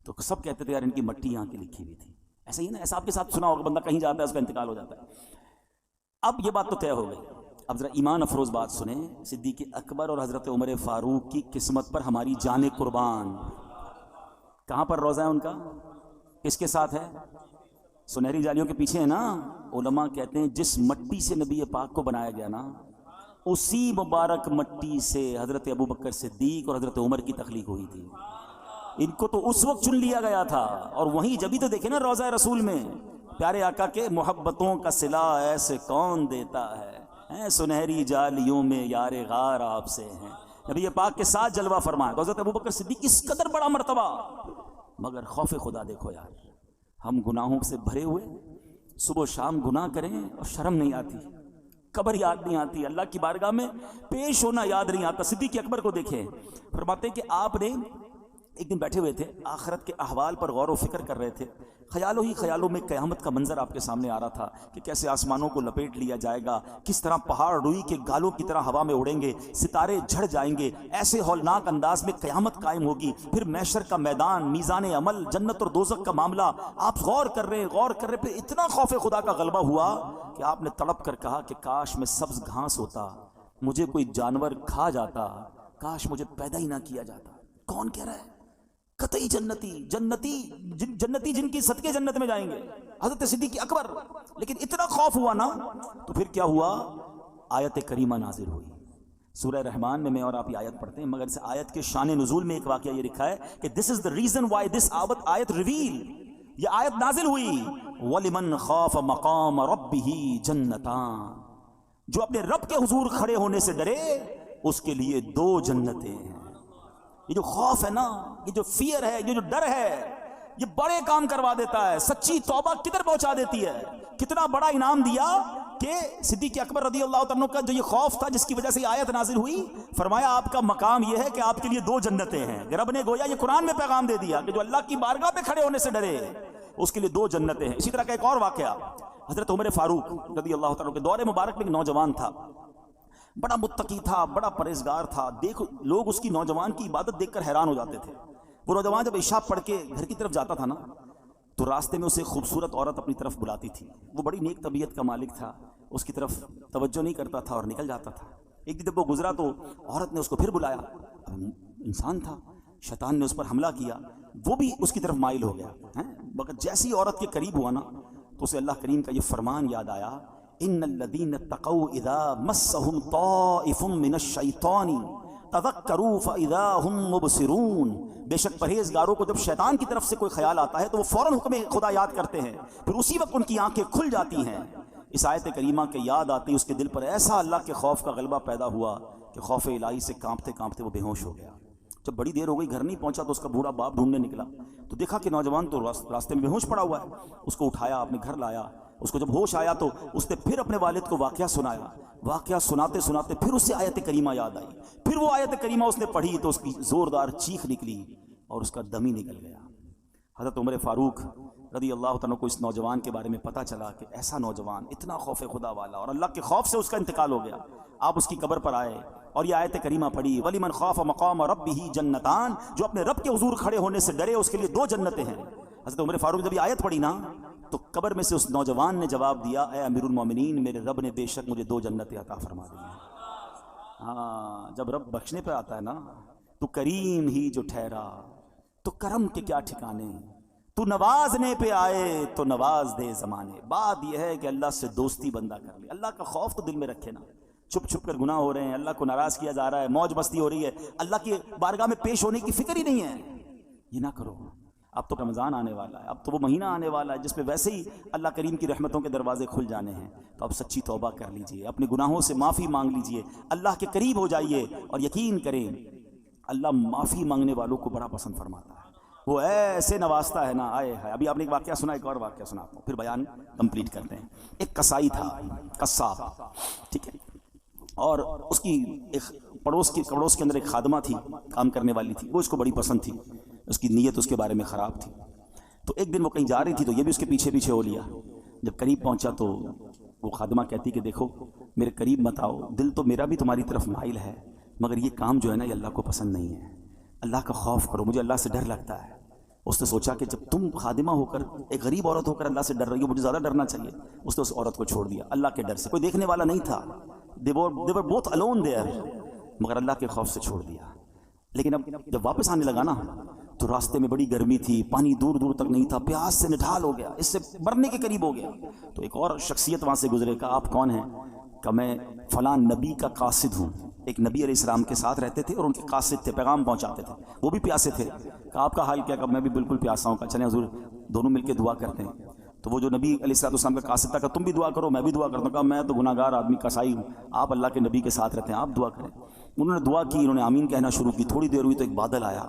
تو سب کہتے تھے یار ان کی مٹی یہاں کی لکھی ہوئی تھی. ایسا ہی نا، ایسا آپ کے ساتھ سنا ہوگا، بندہ کہیں جاتا ہے اس کا انتقال ہو جاتا ہے. اب یہ بات تو طے ہو گئی. اب ذرا ایمان افروز بات سنیں، صدیق اکبر اور حضرت عمر فاروق کی قسمت پر ہماری جان قربان. کہاں پر روزہ ہے ان کا؟ کس کے ساتھ ہے؟ سنہری جالیوں کے پیچھے ہے نا. علماء کہتے ہیں جس مٹی سے نبی پاک کو بنایا گیا نا، اسی مبارک مٹی سے حضرت ابوبکر صدیق اور حضرت عمر کی تخلیق ہوئی تھی. ان کو تو اس وقت چن لیا گیا تھا، اور وہیں جبھی تو دیکھیں نا روضہ رسول میں پیارے آقا کے محبتوں کا صلہ ایسے کون دیتا ہے، سنہری جالیوں میں یار غار آپ سے ہیں. نبی پاک کے ساتھ جلوہ فرمایا. تو حضرت ابوبکر صدیق اس قدر بڑا مرتبہ، مگر خوف خدا دیکھو یار، ہم گناہوں سے بھرے ہوئے صبح و شام گناہ کریں اور شرم نہیں آتی، قبر یاد نہیں آتی، اللہ کی بارگاہ میں پیش ہونا یاد نہیں آتا. صدیق اکبر کو دیکھیں، فرماتے ہیں کہ آپ نے ایک دن بیٹھے ہوئے تھے، آخرت کے احوال پر غور و فکر کر رہے تھے. خیالوں ہی خیالوں میں قیامت کا منظر آپ کے سامنے آ رہا تھا کہ کیسے آسمانوں کو لپیٹ لیا جائے گا، کس طرح پہاڑ روئی کے گالوں کی طرح ہوا میں اڑیں گے، ستارے جھڑ جائیں گے، ایسے ہولناک انداز میں قیامت قائم ہوگی، پھر محشر کا میدان، میزان عمل، جنت اور دوزخ کا معاملہ. آپ غور کر رہے پھر اتنا خوف خدا کا غلبہ ہوا کہ آپ نے تڑپ کر کہا کہ کاش میں سبز گھاس ہوتا، مجھے کوئی جانور کھا جاتا، کاش مجھے پیدا ہی نہ کیا جاتا. کون کہہ رہا ہے؟ قطعی جنتی جن کی صدقے جنت میں جائیں گے، حضرت صدیق اکبر. لیکن اتنا خوف ہوا نا، تو پھر کیا ہوا؟ آیت کریمہ نازل ہوئی. سورہ رحمان میں اور آپ یہ آیت پڑھتے ہیں، مگر اس آیت کے شان نزول میں ایک واقعہ یہ لکھا ہے کہ دس از دا ریزن وائی دس آیت ریویل، یہ آیت نازل ہوئی. وَلِمَنْ خَافَ مَقَامَ رَبِّهِ جَنَّتَانِ، جو اپنے رب کے حضور کھڑے ہونے سے ڈرے اس کے لیے 2 جنتیں ہیں. یہ جو خوف ہے نا، یہ جو فیئر ہے، یہ جو ڈر ہے، یہ بڑے کام کروا دیتا ہے. سچی توبہ کدھر پہنچا دیتی ہے. کتنا بڑا انعام دیا کہ صدیق اکبر رضی اللہ عنہ کا جو یہ خوف تھا جس کی وجہ سے یہ آیت نازل ہوئی، فرمایا آپ کا مقام یہ ہے کہ آپ کے لیے 2 جنتیں ہیں. رب نے گویا یہ قرآن میں پیغام دے دیا کہ جو اللہ کی بارگاہ پہ کھڑے ہونے سے ڈرے اس کے لیے 2 جنتیں ہیں. اسی طرح کا ایک اور واقعہ، حضرت عمر فاروق رضی اللہ عنہ کے دور مبارک میں ایک نوجوان تھا، بڑا متقی تھا، بڑا پرہیزگار تھا. لوگ اس کی نوجوان کی عبادت دیکھ کر حیران ہو جاتے تھے. وہ نوجوان جب عشاء پڑھ کے گھر کی طرف جاتا تھا نا، تو راستے میں اسے خوبصورت عورت اپنی طرف بلاتی تھی. وہ بڑی نیک طبیعت کا مالک تھا، اس کی طرف توجہ نہیں کرتا تھا اور نکل جاتا تھا. ایک دن جب وہ گزرا تو عورت نے اس کو پھر بلایا. انسان تھا، شیطان نے اس پر حملہ کیا، وہ بھی اس کی طرف مائل ہو گیا. مگر جیسی عورت کے قریب ہوا نا، تو اسے اللہ کریم کا یہ فرمان یاد آیا، ان الذین اتقوا اذا مسهم طائف من الشیطان تذکروا فاذا هم مبصرون، بے شک پرہیزگاروں کو جب شیطان کی طرف سے کوئی خیال آتا ہے تو وہ فوراً حکم خدا یاد کرتے ہیں، پھر اسی وقت ان کی آنکھیں کھل جاتی ہیں۔ اس آیت کریمہ کے یاد آتے ہی اس کے دل پر ایسا اللہ کے خوف کا غلبہ پیدا ہوا کہ خوف الہی سے کانپتے کانپتے وہ بے ہوش ہو گیا۔ جب بڑی دیر ہو گئی گھر نہیں پہنچا تو اس کا بوڑھا باپ ڈھونڈنے نکلا تو دیکھا کہ نوجوان تو راستے میں بے ہوش پڑا ہوا ہے۔ اس کو اٹھایا، اپنے گھر لایا۔ اس کو جب ہوش آیا تو اس نے پھر اپنے والد کو واقعہ سنایا۔ واقعہ سناتے سناتے پھر اسے آیت کریمہ یاد آئی، پھر وہ آیت کریمہ اس نے پڑھی تو اس کی زوردار چیخ نکلی اور اس کا دم ہی نکل گیا۔ حضرت عمر فاروق رضی اللہ تعالیٰ کو اس نوجوان کے بارے میں پتہ چلا کہ ایسا نوجوان اتنا خوف خدا والا، اور اللہ کے خوف سے اس کا انتقال ہو گیا۔ آپ اس کی قبر پر آئے اور یہ آیت کریمہ پڑھی، وَلِمَنْ خَافَ مَقَامَ رَبِّهِ جَنَّتَانِ، جو اپنے رب کے حضور کھڑے ہونے سے ڈرے اس کے لیے 2 جنتیں ہیں۔ حضرت عمر فاروق جب یہ آیت پڑھی نا تو قبر میں سے اس نوجوان نے جواب دیا، اے امیر المومنین، میرے رب نے بے شک مجھے 2 جنتیں عطا فرما دی ہیں۔ ہاں، جب رب بخشنے پہ آتا ہے نا تو کریم ہی جو ٹھہرا تو کرم کے کیا ٹھکانے، تو نوازنے پہ آئے تو نواز دے زمانے۔ بات یہ ہے کہ اللہ سے دوستی بندہ کر لے، اللہ کا خوف تو دل میں رکھے نا۔ چھپ چھپ کر گناہ ہو رہے ہیں، اللہ کو ناراض کیا جا رہا ہے، موج مستی ہو رہی ہے، اللہ کی بارگاہ میں پیش ہونے کی فکر ہی نہیں ہے، یہ نہ کرو۔ اب تو رمضان آنے والا ہے، اب تو وہ مہینہ آنے والا ہے جس میں ویسے ہی اللہ کریم کی رحمتوں کے دروازے کھل جانے ہیں، تو اب سچی توبہ کر لیجئے، اپنے گناہوں سے معافی مانگ لیجئے، اللہ کے قریب ہو جائیے، اور یقین کریں اللہ معافی مانگنے والوں کو بڑا پسند فرماتا ہے، وہ ایسے نوازتا ہے نا، آئے ہے۔ ابھی آپ نے ایک واقعہ سنا، ایک اور واقعہ سناتا ہوں پھر بیان کمپلیٹ کرتے ہیں۔ ایک کسائی تھا، قصاب، ٹھیک ہے، اور اس کی ایک پڑوس کے اندر ایک خادمہ تھی، کام کرنے والی تھی، وہ اس کو بڑی پسند تھی، اس کی نیت اس کے بارے میں خراب تھی۔ تو ایک دن وہ کہیں جا رہی تھی تو یہ بھی اس کے پیچھے پیچھے ہو لیا۔ جب قریب پہنچا تو وہ خادمہ کہتی کہ دیکھو میرے قریب مت آؤ، دل تو میرا بھی تمہاری طرف مائل ہے، مگر یہ کام جو ہے نا یہ اللہ کو پسند نہیں ہے، اللہ کا خوف کرو، مجھے اللہ سے ڈر لگتا ہے۔ اس نے سوچا کہ جب تم خادمہ ہو کر، ایک غریب عورت ہو کر اللہ سے ڈر رہی ہو، مجھے زیادہ ڈرنا چاہیے۔ اس نے اس عورت کو چھوڑ دیا اللہ کے ڈر سے، کوئی دیکھنے والا نہیں تھا، they were both alone there، مگر اللہ کے خوف سے چھوڑ دیا۔ لیکن اب جب واپس آنے لگا نا تو راستے میں بڑی گرمی تھی، پانی دور دور تک نہیں تھا، پیاس سے نڈھال ہو گیا، اس سے مرنے کے قریب ہو گیا۔ تو ایک اور شخصیت وہاں سے گزرے، کہا آپ کون ہیں؟ کہ میں فلاں نبی کا قاصد ہوں۔ ایک نبی علیہ السلام کے ساتھ رہتے تھے اور ان کے قاصد تھے، پیغام پہنچاتے تھے، وہ بھی پیاسے تھے۔ کہا آپ کا حال کیا؟ کہ میں بھی بالکل پیاسا ہوں۔ کہا چلیں حضور دونوں مل کے دعا کرتے ہیں۔ تو وہ جو نبی علیہ السلام کا قاصد تھا کہ تم بھی دعا کرو میں بھی دعا کرتا ہوں۔ کہا میں تو گناہ گار آدمی کسائی ہوں، آپ اللہ کے نبی کے ساتھ رہتے ہیں، آپ دعا کریں۔ انہوں نے دعا کی، انہوں نے آمین کہنا شروع کی۔ تھوڑی دیر ہوئی تو ایک بادل آیا،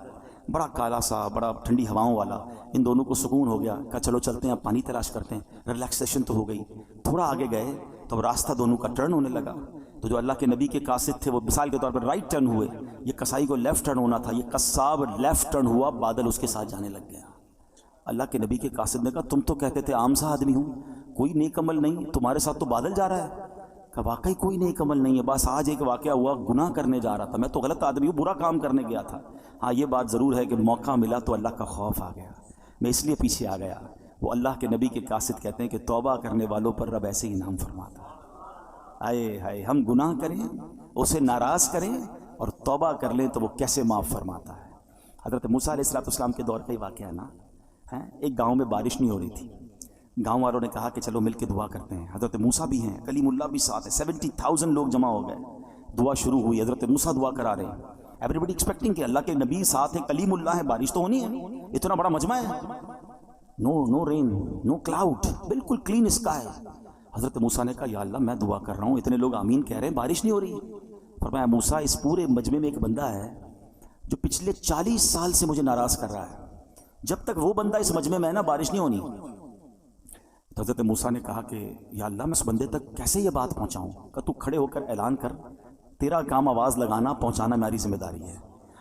بڑا کالا سا، بڑا ٹھنڈی ہواؤں والا۔ ان دونوں کو سکون ہو گیا، کہا چلو چلتے ہیں، اب پانی تلاش کرتے ہیں، ریلیکسیشن تو ہو گئی۔ تھوڑا آگے گئے تو اب راستہ دونوں کا ٹرن ہونے لگا۔ تو جو اللہ کے نبی کے قاصد تھے وہ مثال کے طور پر رائٹ ٹرن ہوئے، یہ کسائی کو لیفٹ ٹرن ہونا تھا، یہ قصاب لیفٹ ٹرن ہوا، بادل اس کے ساتھ جانے لگ گیا۔ اللہ کے نبی کے قاصد نے کہا تم تو کہتے تھے عام سا آدمی ہوں، کوئی نیک عمل نہیں، تمہارے ساتھ تو بادل جا رہا ہے۔ کہ واقعی کوئی نیک عمل نہیں ہے، بس آج ایک واقعہ ہوا، گناہ کرنے جا رہا تھا، میں تو غلط آدمی ہوں، برا کام کرنے گیا تھا۔ ہاں یہ بات ضرور ہے کہ موقع ملا تو اللہ کا خوف آ گیا، میں اس لیے پیچھے آ گیا۔ وہ اللہ کے نبی کے قاصد کہتے ہیں کہ توبہ کرنے والوں پر رب ایسے انعام فرماتا ہے۔ آئے ہائے، ہم گناہ کریں، اسے ناراض کریں اور توبہ کر لیں تو وہ کیسے معاف فرماتا ہے۔ حضرت موسیٰ علیہ السلام کے دور کا ہی واقعہ ہے نا۔ ایک گاؤں میں بارش نہیں ہو رہی تھی، گاؤں والوں نے کہا کہ چلو مل کے دعا کرتے ہیں۔ حضرت موسیٰ بھی ہیں، کلیم اللہ بھی ساتھ ہے، 70,000 لوگ جمع ہو گئے، دعا شروع ہوئی۔ حضرت موسیٰ دعا کرا رہے ہیں، ایوری بڈی ایکسپیکٹنگ کہ اللہ کے نبی ساتھ ہیں، کلیم اللہ ہے، بارش تو ہونی ہے، اتنا بڑا مجمع ہے۔ نو رین، نو کلاؤڈ، بالکل کلین اسکائی۔ حضرت موسیٰ نے کہا یا اللہ میں دعا کر رہا ہوں، اتنے لوگ آمین کہہ رہے ہیں، بارش نہیں ہو رہی۔ فرمایا موسیٰ اس پورے مجمع میں ایک بندہ ہے جو پچھلے 40 سال سے مجھے ناراض کر رہا ہے، جب تک وہ بندہ اس مجمع میں ہے نا بارش نہیں ہونی۔ تو حضرت موسیٰ نے کہا کہ یا اللہ میں اس بندے تک کیسے یہ بات پہنچاؤں؟ کہ تو کھڑے ہو کر اعلان کر، تیرا کام آواز لگانا پہنچانا میری ذمہ داری ہے۔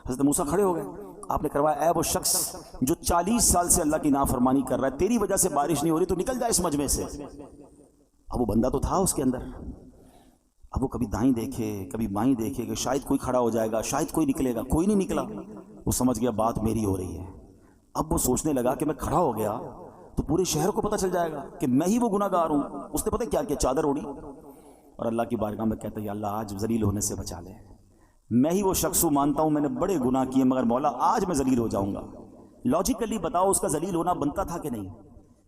حضرت موسیٰ کھڑے ہو گئے، آپ نے کروایا اے وہ شخص جو 40 سال سے اللہ کی نافرمانی کر رہا ہے، تیری وجہ سے بارش نہیں ہو رہی، تو نکل جائے اس مجمع سے۔ اب وہ بندہ تو تھا اس کے اندر، اب وہ کبھی دائیں دیکھے کبھی بائیں دیکھے کہ شاید کوئی کھڑا ہو جائے گا، شاید کوئی نکلے گا، کوئی نہیں نکلا۔ وہ سمجھ گیا بات میری ہو رہی ہے۔ اب وہ سوچنے لگا کہ میں کھڑا ہو گیا تو پورے شہر کو پتہ چل جائے گا کہ میں ہی وہ گناہ گار ہوں۔ اس نے پتہ کیا کیا، چادر اوڑی اور اللہ کی بارگاہ میں کہتا ہے یا اللہ آج ذلیل ہونے سے بچا لے، میں ہی وہ شخص ہوں، مانتا ہوں میں نے بڑے گناہ کیے، مگر مولا آج میں ذلیل ہو جاؤں گا۔ لاجیکلی بتاؤ اس کا ذلیل ہونا بنتا تھا کہ نہیں؟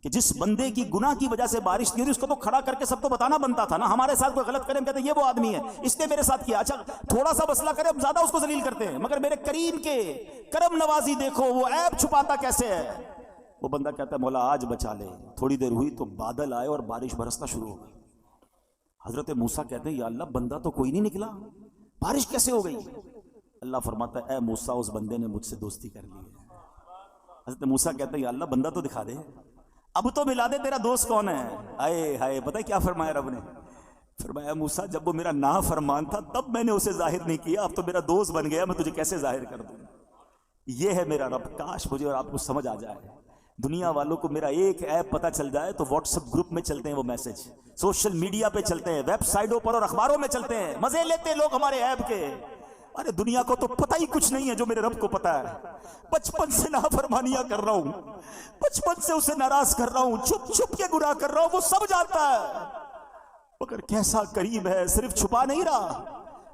کہ جس بندے کی گناہ کی وجہ سے بارش نہیں ہوئی اس کو تو کھڑا کر کے سب کو بتانا بنتا تھا نا. ہمارے ساتھ کوئی غلط کرے ہم کہتے ہیں یہ وہ آدمی ہے اس نے میرے ساتھ کیا. اچھا تھوڑا سا مسئلہ کرے ہم زیادہ اس کو ذلیل کرتے ہیں, مگر میرے کریم کے کرم نوازی دیکھو وہ عیب چھپاتا کیسے ہے. وہ بندہ کہتا ہے مولا آج بچا لے. تھوڑی دیر ہوئی تو بادل آئے اور بارش برسنا شروع ہو گئی. حضرت موسیٰ کہتے ہیں یا اللہ بندہ تو کوئی نہیں نکلا, بارش کیسے ہو گئی؟ اللہ فرماتا ہے اے موسیٰ اس بندے نے مجھ سے دوستی کر لی ہے. حضرت موسیٰ کہتے ہیں یا اللہ بندہ تو دکھا دے, اب تو ملا دے تیرا دوست کون ہے. آئے ہائے, پتہ کیا فرمایا رب نے؟ فرمایا موسیٰ جب وہ میرا نافرمان تھا تب میں نے اسے ظاہر نہیں کیا, اب تو میرا دوست بن گیا, میں تجھے کیسے ظاہر کر دوں. یہ ہے میرا رب. کاش مجھے اور آپ کو سمجھ آ جائے. دنیا والوں کو میرا ایک ایپ پتہ چل جائے تو واٹس ایپ گروپ میں چلتے ہیں وہ میسج, سوشل میڈیا پہ چلتے ہیں, ویب سائٹوں پر اور اخباروں میں چلتے ہیں, مزے لیتے ہیں لوگ ہمارے ایپ کے. ارے دنیا کو تو پتہ ہی کچھ نہیں ہے جو میرے رب کو پتہ ہے. بچپن سے نافرمانیاں کر رہا ہوں, بچپن سے اسے ناراض کر رہا ہوں, چھپ چھپ کے گناہ کر رہا ہوں, وہ سب جانتا ہے. مگر کیسا کریم ہے, صرف چھپا نہیں رہا.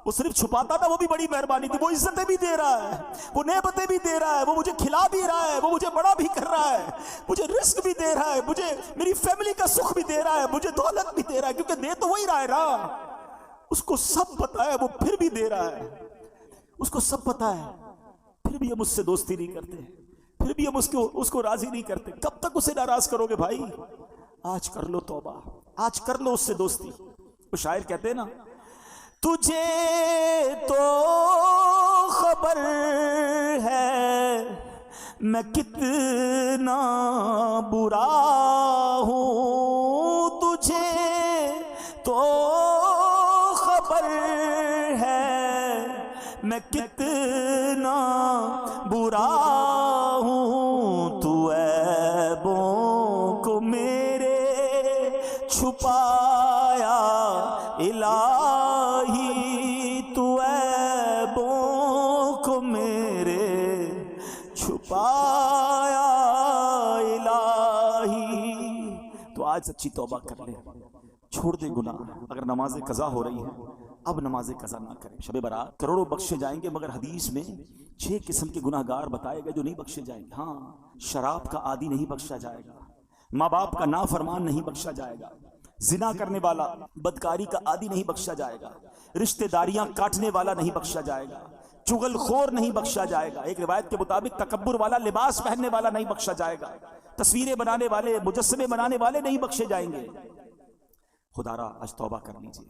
وہ صرف چھپاتا تھا وہ بھی بڑی مہربانی تھی, وہ عزتیں بھی دے رہا ہے, وہ نعمتیں بھی دے رہا ہے, وہ مجھے کھلا بھی رہا ہے, وہ مجھے بڑا بھی کر رہا ہے, مجھے رزق بھی دے رہا ہے, مجھے میری فیملی کا سکھ بھی دے رہا ہے, مجھے دولت بھی دے رہا ہے, کیونکہ دے تو وہی رہا ہے نا. اس کو سب پتا ہے, وہ پھر بھی دے رہا ہے. اس کو سب پتا ہے, پھر بھی ہم اس سے دوستی نہیں کرتے, پھر بھی ہم اس کو راضی نہیں کرتے. کب تک اسے ناراض کرو گے بھائی؟ آج کر لو توبہ, آج کر لو اس سے دوستی. وہ شاعر کہتے ہیں نا تجھے تو خبر ہے میں کتنا برا ہوں, تجھے تو خبر ہے میں کتنا برا ہوں, تو عیبوں کو میرے چھپایا الہی, تو عیبوں کو میرے چھپایا الہی. تو آج سچی توبہ کر لے, چھوڑ دے گناہ. اگر نماز قضا ہو رہی ہے اب نماز قضا نہ کریں. شب برات کروڑوں بخشے جائیں گے, مگر حدیث میں 6 قسم کے گناہ گار بتائے گئے جو نہیں بخشے جائیں گے. ہاں, شراب کا عادی نہیں بخشا جائے گا, ماں باپ کا نافرمان نہیں بخشا جائے گا, زنا کرنے والا بدکاری کا عادی نہیں بخشا جائے گا, رشتہ داریاں کاٹنے والا نہیں بخشا جائے گا, چغل خور نہیں بخشا جائے گا, ایک روایت کے مطابق تکبر والا لباس پہننے والا نہیں بخشا جائے گا, تصویریں بنانے والے مجسمے بنانے والے نہیں بخشے جائیں گے. خدا را آج توبہ کر لیجئے,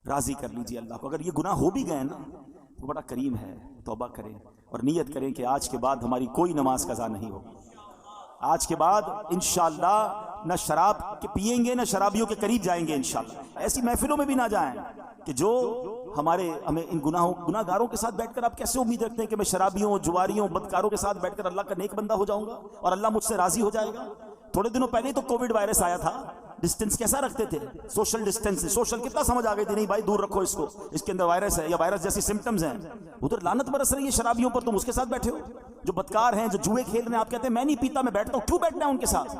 راضی کر لیجئے اللہ کو. اگر یہ گناہ ہو بھی گئے نا وہ بڑا کریم ہے. توبہ کریں اور نیت کریں کہ آج کے بعد ہماری کوئی نماز قضا نہیں ہوگی. آج کے بعد انشاءاللہ نہ شراب کے پئیں گے, نہ شرابیوں کے قریب جائیں گے انشاءاللہ. ایسی محفلوں میں بھی نہ جائیں کہ جو ہمیں ان گناہ گاروں کے ساتھ بیٹھ کر آپ کیسے امید رکھتے ہیں کہ میں شرابیوں, جواریوں, بدکاروں کے ساتھ بیٹھ کر اللہ کا نیک بندہ ہو جاؤں گا اور اللہ مجھ سے راضی ہو جائے گا. تھوڑے دنوں پہلے تو کووڈ وائرس آیا تھا, ڈسٹنس کیسا رکھتے تھے؟ Social distance. سوشل کتنا سمجھ آ گئی تھی, نہیں بھائی دور رکھو اس کو, اس کے اندر وائرس ہے یا وائرس جیسی سمٹمز ہیں. ادھر لعنت برس رہی ہے شرابیوں پر, تم اس کے ساتھ بیٹھے ہو. جو بدکار ہیں, جو جوئے کھیل رہے ہیں, آپ کہتے ہیں میں نہیں پیتا میں بیٹھتا ہوں. کیوں بیٹھنا ہے ان کے ساتھ؟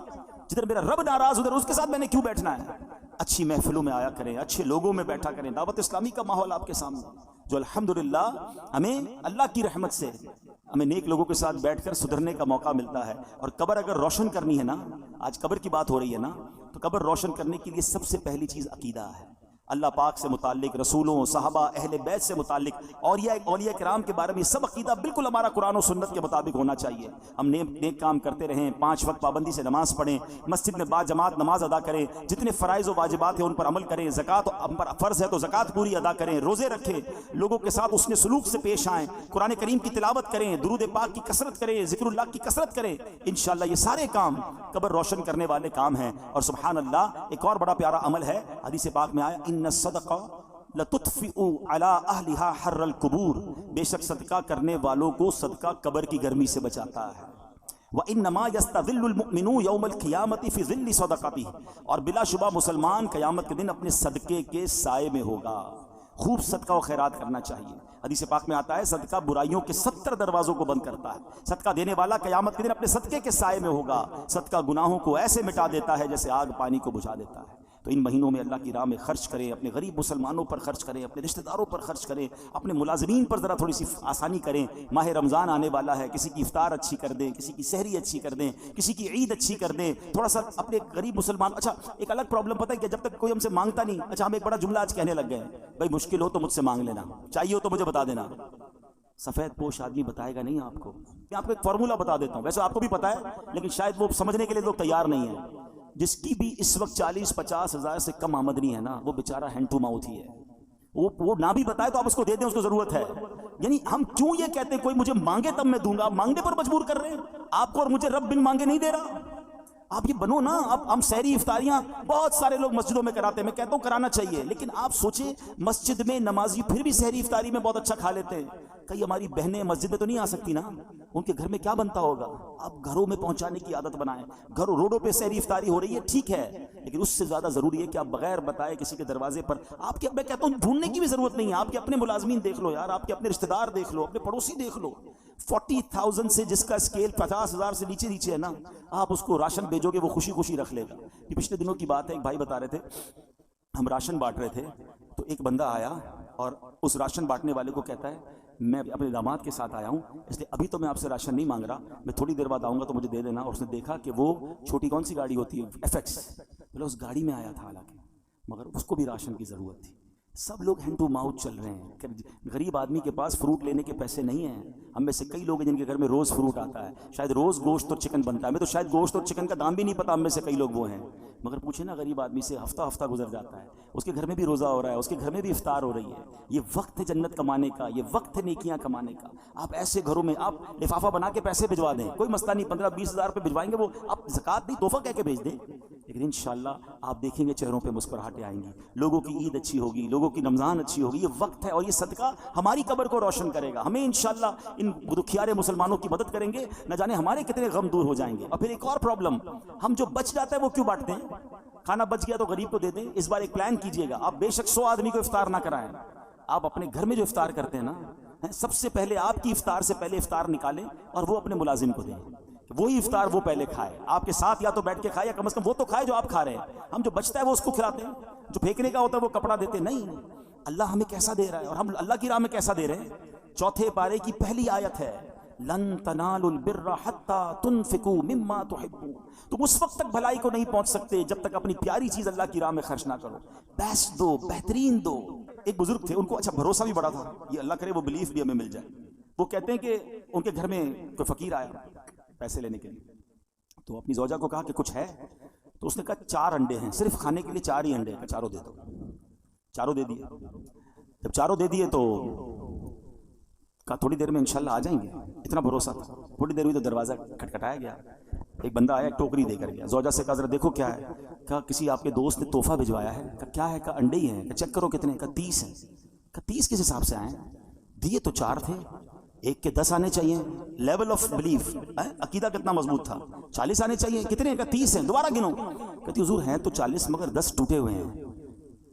جدھر میرا رب ناراض ادھر اس کے ساتھ میں نے کیوں بیٹھنا ہے؟ اچھی محفلوں میں آیا کریں, اچھے لوگوں میں بیٹھا کریں. دعوت اسلامی کا ماحول آپ کے سامنے جو الحمدللہ ہمیں اللہ کی رحمت سے ہمیں نیک لوگوں کے ساتھ بیٹھ کر سدھرنے کا موقع ملتا ہے. اور قبر اگر روشن کرنی ہے نا, آج قبر کی بات ہو رہی ہے نا, تو قبر روشن کرنے کے لیے سب سے پہلی چیز عقیدہ ہے. اللہ پاک سے متعلق, رسولوں, صحابہ, اہل بیت سے متعلق, اولیاء کرام کے بارے میں سب عقیدہ بالکل ہمارا قرآن و سنت کے مطابق ہونا چاہیے. ہم نیک کام کرتے رہیں, 5 وقت پابندی سے نماز پڑھیں, مسجد میں باجماعت نماز ادا کریں, جتنے فرائض و واجبات ہیں ان پر عمل کریں, زکوٰۃ ہم پر فرض ہے تو زکوٰۃ پوری ادا کریں, روزے رکھیں, لوگوں کے ساتھ حسن سلوک سے پیش آئیں, قرآن کریم کی تلاوت کریں, درود پاک کی کثرت کریں, ذکر اللہ کی کثرت کریں. انشاءاللہ یہ سارے کام قبر روشن کرنے والے کام ہیں. اور سبحان اللہ ایک اور بڑا پیارا عمل ہے, حدیث پاک میں آیا ان الصدقہ لتطفئ علی اہلھا حر القبور, بے شک صدقہ کرنے والوں کو صدقہ قبر کی گرمی سے بچاتا ہے. وانما یستظل المؤمن یوم القیامت فی ظل صدقتہ, اور بلا شبہ مسلمان قیامت کے دن اپنے صدقے کے سائے میں ہوگا. خوب صدقہ و خیرات کرنا چاہیے. حدیث پاک میں آتا ہے صدقہ برائیوں کے 70 دروازوں کو بند کرتا ہے. صدقہ دینے والا قیامت کے دن اپنے صدقے کے سائے میں ہوگا. صدقہ گناہوں کو ایسے مٹا دیتا ہے جیسے آگ پانی کو بجھا دیتا ہے. تو ان مہینوں میں اللہ کی راہ میں خرچ کریں، اپنے غریب مسلمانوں پر خرچ کریں، اپنے رشتہ داروں پر خرچ کریں، اپنے ملازمین پر ذرا تھوڑی سی آسانی کریں۔ ماہ رمضان آنے والا ہے، کسی کی افطار اچھی کر دیں، کسی کی سحری اچھی کر دیں، کسی کی عید اچھی کر دیں، تھوڑا سا اپنے غریب مسلمان۔ اچھا ایک الگ پرابلم پتہ ہے کہ جب تک کوئی ہم سے مانگتا نہیں، اچھا ہم ایک بڑا جملہ آج کہنے لگ گئے ہیں، بھائی مشکل ہو تو مجھ سے مانگ لینا، چاہیے ہو تو مجھے بتا دینا۔ سفید پوش آدمی بتائے گا نہیں آپ کو، میں آپ کو ایک فارمولہ بتا دیتا ہوں، ویسے آپ کو بھی پتا ہے لیکن شاید وہ سمجھنے کے لیے لوگ تیار نہیں ہیں۔ جس کی بھی اس وقت 40-50 ہزار سے کم آمدنی ہے نا، وہ بیچارہ ہینڈ ٹو ماؤتھ ہی ہے، وہ نہ بھی بتائے تو آپ اس کو دے دیں، اس کو ضرورت ہے۔ یعنی ہم کیوں یہ کہتے ہیں کوئی مجھے مانگے تب میں دوں گا، مانگنے پر مجبور کر رہے ہیں آپ کو، اور مجھے رب بن مانگے نہیں دے رہا۔ آپ یہ بنو نا۔ اب ہم سحری افطاریاں بہت سارے لوگ مسجدوں میں کراتے ہیں، میں کہتا ہوں کرانا چاہیے، لیکن آپ سوچیں مسجد میں نمازی پھر بھی سحری افطاری میں بہت اچھا کھا لیتے ہیں، کئی ہماری بہنیں مسجد میں تو نہیں آ سکتی نا، ان کے گھر میں کیا بنتا ہوگا؟ آپ گھروں میں پہنچانے کی عادت بنائیں۔ گھروں روڈوں پہ سحری افطاری ہو رہی ہے ٹھیک ہے، لیکن اس سے زیادہ ضروری ہے کہ آپ بغیر بتائے کسی کے دروازے پر، آپ کے، میں کہتا ہوں ڈھونڈنے کی بھی ضرورت نہیں ہے، آپ کے اپنے ملازمین دیکھ لو یار، آپ کے اپنے رشتہ دار دیکھ لو، اپنے پڑوسی دیکھ لو۔ 40,000 سے جس کا اسکیل 50,000 سے نیچے ہے نا، آپ اس کو راشن بھیجو گے وہ خوشی خوشی رکھ لے گا۔ یہ پچھلے دنوں کی بات ہے، ایک بھائی بتا رہے تھے ہم راشن بانٹ رہے تھے تو ایک بندہ آیا اور اس راشن بانٹنے والے کو کہتا ہے میں اپنے داماد کے ساتھ آیا ہوں، اس لیے ابھی تو میں آپ سے راشن نہیں مانگ رہا، میں تھوڑی دیر بعد آؤں گا تو مجھے دے دینا۔ اور اس نے دیکھا کہ وہ چھوٹی کون سی گاڑی ہوتی ہے، FX، بولے اس گاڑی میں آیا تھا حالانکہ، مگر اس کو بھی راشن کی ضرورت تھی۔ سب لوگ ہینڈ ٹو ماؤتھ چل رہے ہیں کہ غریب آدمی کے پاس فروٹ لینے کے پیسے نہیں ہیں۔ ہم میں سے کئی لوگ ہیں جن کے گھر میں روز فروٹ آتا ہے، شاید روز گوشت اور چکن بنتا ہے، ہمیں تو شاید گوشت اور چکن کا دام بھی نہیں پتا، ہم میں سے کئی لوگ وہ ہیں، مگر پوچھے نا غریب آدمی سے، ہفتہ ہفتہ گزر جاتا ہے، اس کے گھر میں بھی روزہ ہو رہا ہے، اس کے گھر میں بھی افطار ہو رہی ہے۔ یہ وقت ہے جنت کمانے کا، یہ وقت ہے نیکیاں کمانے کا۔ آپ ایسے گھروں میں آپ لفافہ بنا کے پیسے بھجوا دیں، کوئی مسئلہ نہیں، 15-20 ہزار پہ بھجوائیں گے وہ، آپ زکوٰۃ نہیں تحفہ کہہ کے بھیج دیں، لیکن انشاءاللہ آپ دیکھیں گے چہروں پہ مسکراہٹیں آئیں گی، لوگوں کی عید اچھی ہوگی، لوگوں کی رمضان اچھی ہوگی۔ یہ وقت ہے اور یہ صدقہ ہماری قبر کو روشن کرے گا، ہمیں انشاءاللہ ان دکھیارے مسلمانوں کی مدد کریں گے، نہ جانے ہمارے کتنے غم دور ہو جائیں گے۔ اور پھر ایک اور پرابلم، ہم جو بچ جاتا ہے وہ کیوں بانٹتے ہیں؟ کھانا بچ گیا تو غریب کو دے دیں۔ اس بار ایک پلان کیجئے گا، آپ بے شک 100 آدمی کو افطار نہ کرائیں، آپ اپنے گھر میں جو افطار کرتے ہیں نا، سب سے پہلے آپ کی افطار سے پہلے افطار نکالیں اور وہ اپنے ملازم کو دیں، وہی افطار وہ پہلے کھائے، آپ کے ساتھ یا تو بیٹھ کے کھائے یا کم از کم وہ تو کھائے جو آپ کھا رہے ہیں۔ ہم جو بچتا ہے وہ اس کو کھلاتے ہیں، جو پھینکنے کا ہوتا ہے وہ کپڑا دیتے نہیں۔ اللہ ہمیں کیسا دے رہا ہے اور ہم اللہ کی راہ میں کیسا دے رہے ہیں۔ 4 پارے کی پہلی آیت ہے لن تنالوا البر حتى تنفقوا مما تحبون، تم اس وقت تک بھلائی کو نہیں پہنچ سکتے جب تک اپنی پیاری چیز اللہ کی راہ میں خرچ نہ کرو، بیسٹ دو، بہترین دو۔ ایک بزرگ تھے، ان کو اچھا بھروسہ بھی بڑا تھا، یہ اللہ کرے وہ بلیف بھی ہمیں مل جائے۔ وہ کہتے ہیں کہ ان کے گھر میں کوئی فقیر آیا پیسے لینے کے لیے، تو اپنی زوجہ کو کہا کہ کچھ ہے، تو اس نے کہا 4 انڈے ہیں، صرف کھانے کے لیے 4 ہی انڈے ہیں، 4 دے دو۔ 4 دے دیے۔ جب 4 دے دیے تو کہا تھوڑی دیر میں انشاءاللہ آ جائیں گے، اتنا بھروسہ تھا۔ تھوڑی دیر ہوئی تو دروازہ کھٹکھٹایا گیا، ایک بندہ آیا ٹوکری دے کر گیا، زوجہ سے کہا ذرا دیکھو کیا ہے، کہا کسی آپ کے دوست نے تحفہ بھجوایا ہے، کہا کیا ہے، کہا انڈے ہی ہیں، کہا چیک کرو کتنے، کہا 30 ہیں، کہا 30 کس حساب سے آئے ہیں، دیے تو 4 تھے، ایک کے 10 آنے چاہیے، لیول آف بلیف، عقیدہ کتنا مضبوط تھا، 40 آنے چاہیے، کتنے، کہا 30 ہیں، دوبارہ گنو، کہتی حضور ہیں تو 40 مگر 10 ٹوٹے ہوئے ہیں،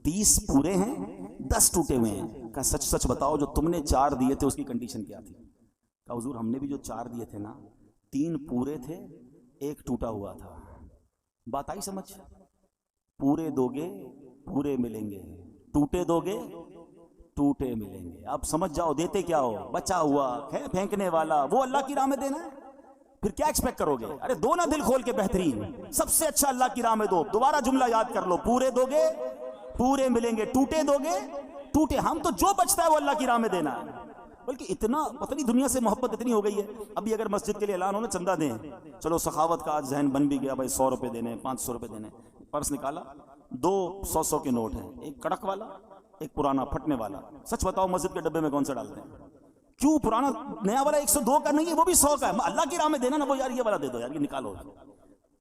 30 پورے ہیں 10 ٹوٹے ہوئے ہیں۔ کہا سچ سچ بتاؤ جو تم نے 4 دیے تھے اس کی کنڈیشن کیا تھی؟ کہا حضور ہم نے بھی جو 4 دیے تھے نا، 3 پورے تھے 1 ٹوٹا ہوا تھا۔ بات آئی سمجھ؟ پورے دو گے پورے ملیں گے، ٹوٹے دو گے ٹوٹے ملیں گے۔ اب سمجھ جاؤ دیتے کیا ہو، بچا ہوا ہے پھینکنے والا، وہ اللہ کی راہ میں دینا ہے، پھر کیا ایکسپیکٹ کرو گے؟ ارے دو نا دل کھول کے، بہترین سب سے اچھا اللہ کی راہ میں دو۔ دوبارہ جملہ یاد کر لو، پورے دو گے پورے ملیں گے، ٹوٹے دو گے ٹوٹے۔ ہم تو جو بچتا ہے وہ اللہ کی راہ میں دینا ہے، بلکہ اتنا پتہ نہیں دنیا سے محبت اتنی ہو گئی ہے۔ ابھی اگر مسجد کے لیے اعلان ہو نا چندہ دیں، چلو سخاوت کا آج ذہن بن بھی گیا، بھائی 100 روپے دینے، 500 روپے دینے، پرس نکالا، 2 100 کے نوٹ ہیں، ایک کڑک والا ایک پرانا پھٹنے والا۔ سچ بتاؤ مسجد کے ڈبے میں کون سا ڈالتے ہیں؟ کیوں پرانا؟ نیا والا 102 کا نہیں ہے، وہ بھی 100 کا ہے، اللہ کی راہ میں دینا نا، وہ یار یہ والا دے دو یار، یہ نکالو،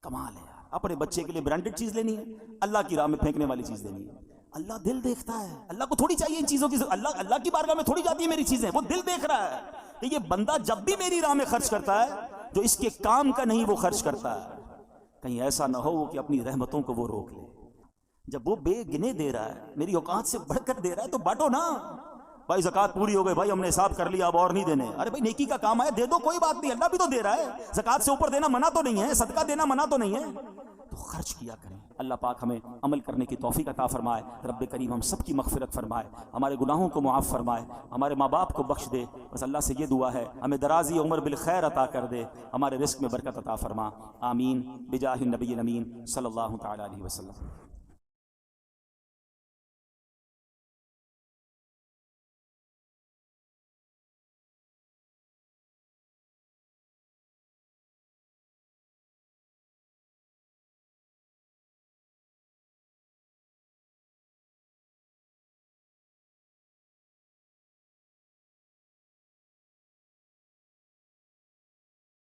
کمال ہے یار۔ اپنے بچے کے لیے برانڈڈ چیز لینی ہے، اللہ کی راہ میں پھینکنے والی چیز لینی ہے۔ اللہ دل دیکھتا ہے، اللہ کو تھوڑی چاہیے ان چیزوں کی، اللہ کی بارگاہ میں تھوڑی جاتی ہے میری چیزیں، وہ دل دیکھ رہا ہے کہ یہ بندہ جب بھی میری راہ میں خرچ کرتا ہے جو اس کے کام کا نہیں وہ خرچ کرتا ہے، کہیں ایسا نہ ہو کہ اپنی رحمتوں کو وہ روک لے۔ جب وہ بے گنے دے رہا ہے، میری اوقات سے بڑھ کر دے رہا ہے تو بانٹو نا۔ بھائی زکوٰۃ پوری ہو گئی، بھائی ہم نے حساب کر لیا اب اور نہیں دینے، ارے بھائی نیکی کا کام ہے دے دو، کوئی بات نہیں، اللہ بھی تو دے رہا ہے۔ زکوٰۃ سے اوپر دینا منع تو نہیں ہے، صدقہ دینا منع تو نہیں ہے، تو خرچ کیا کریں. اللہ پاک ہمیں عمل کرنے کی توفیق عطا فرمائے. رب کریم ہم سب کی مغفرت فرمائے, ہمارے گناہوں کو معاف فرمائے, ہمارے ماں باپ کو بخش دے. بس اللہ سے یہ دعا ہے ہمیں درازی عمر بالخیر عطا کر دے, ہمارے رزق میں برکت عطا فرما. آمین بجاہ النبی الامین صلی اللہ تعالی علیہ وسلم.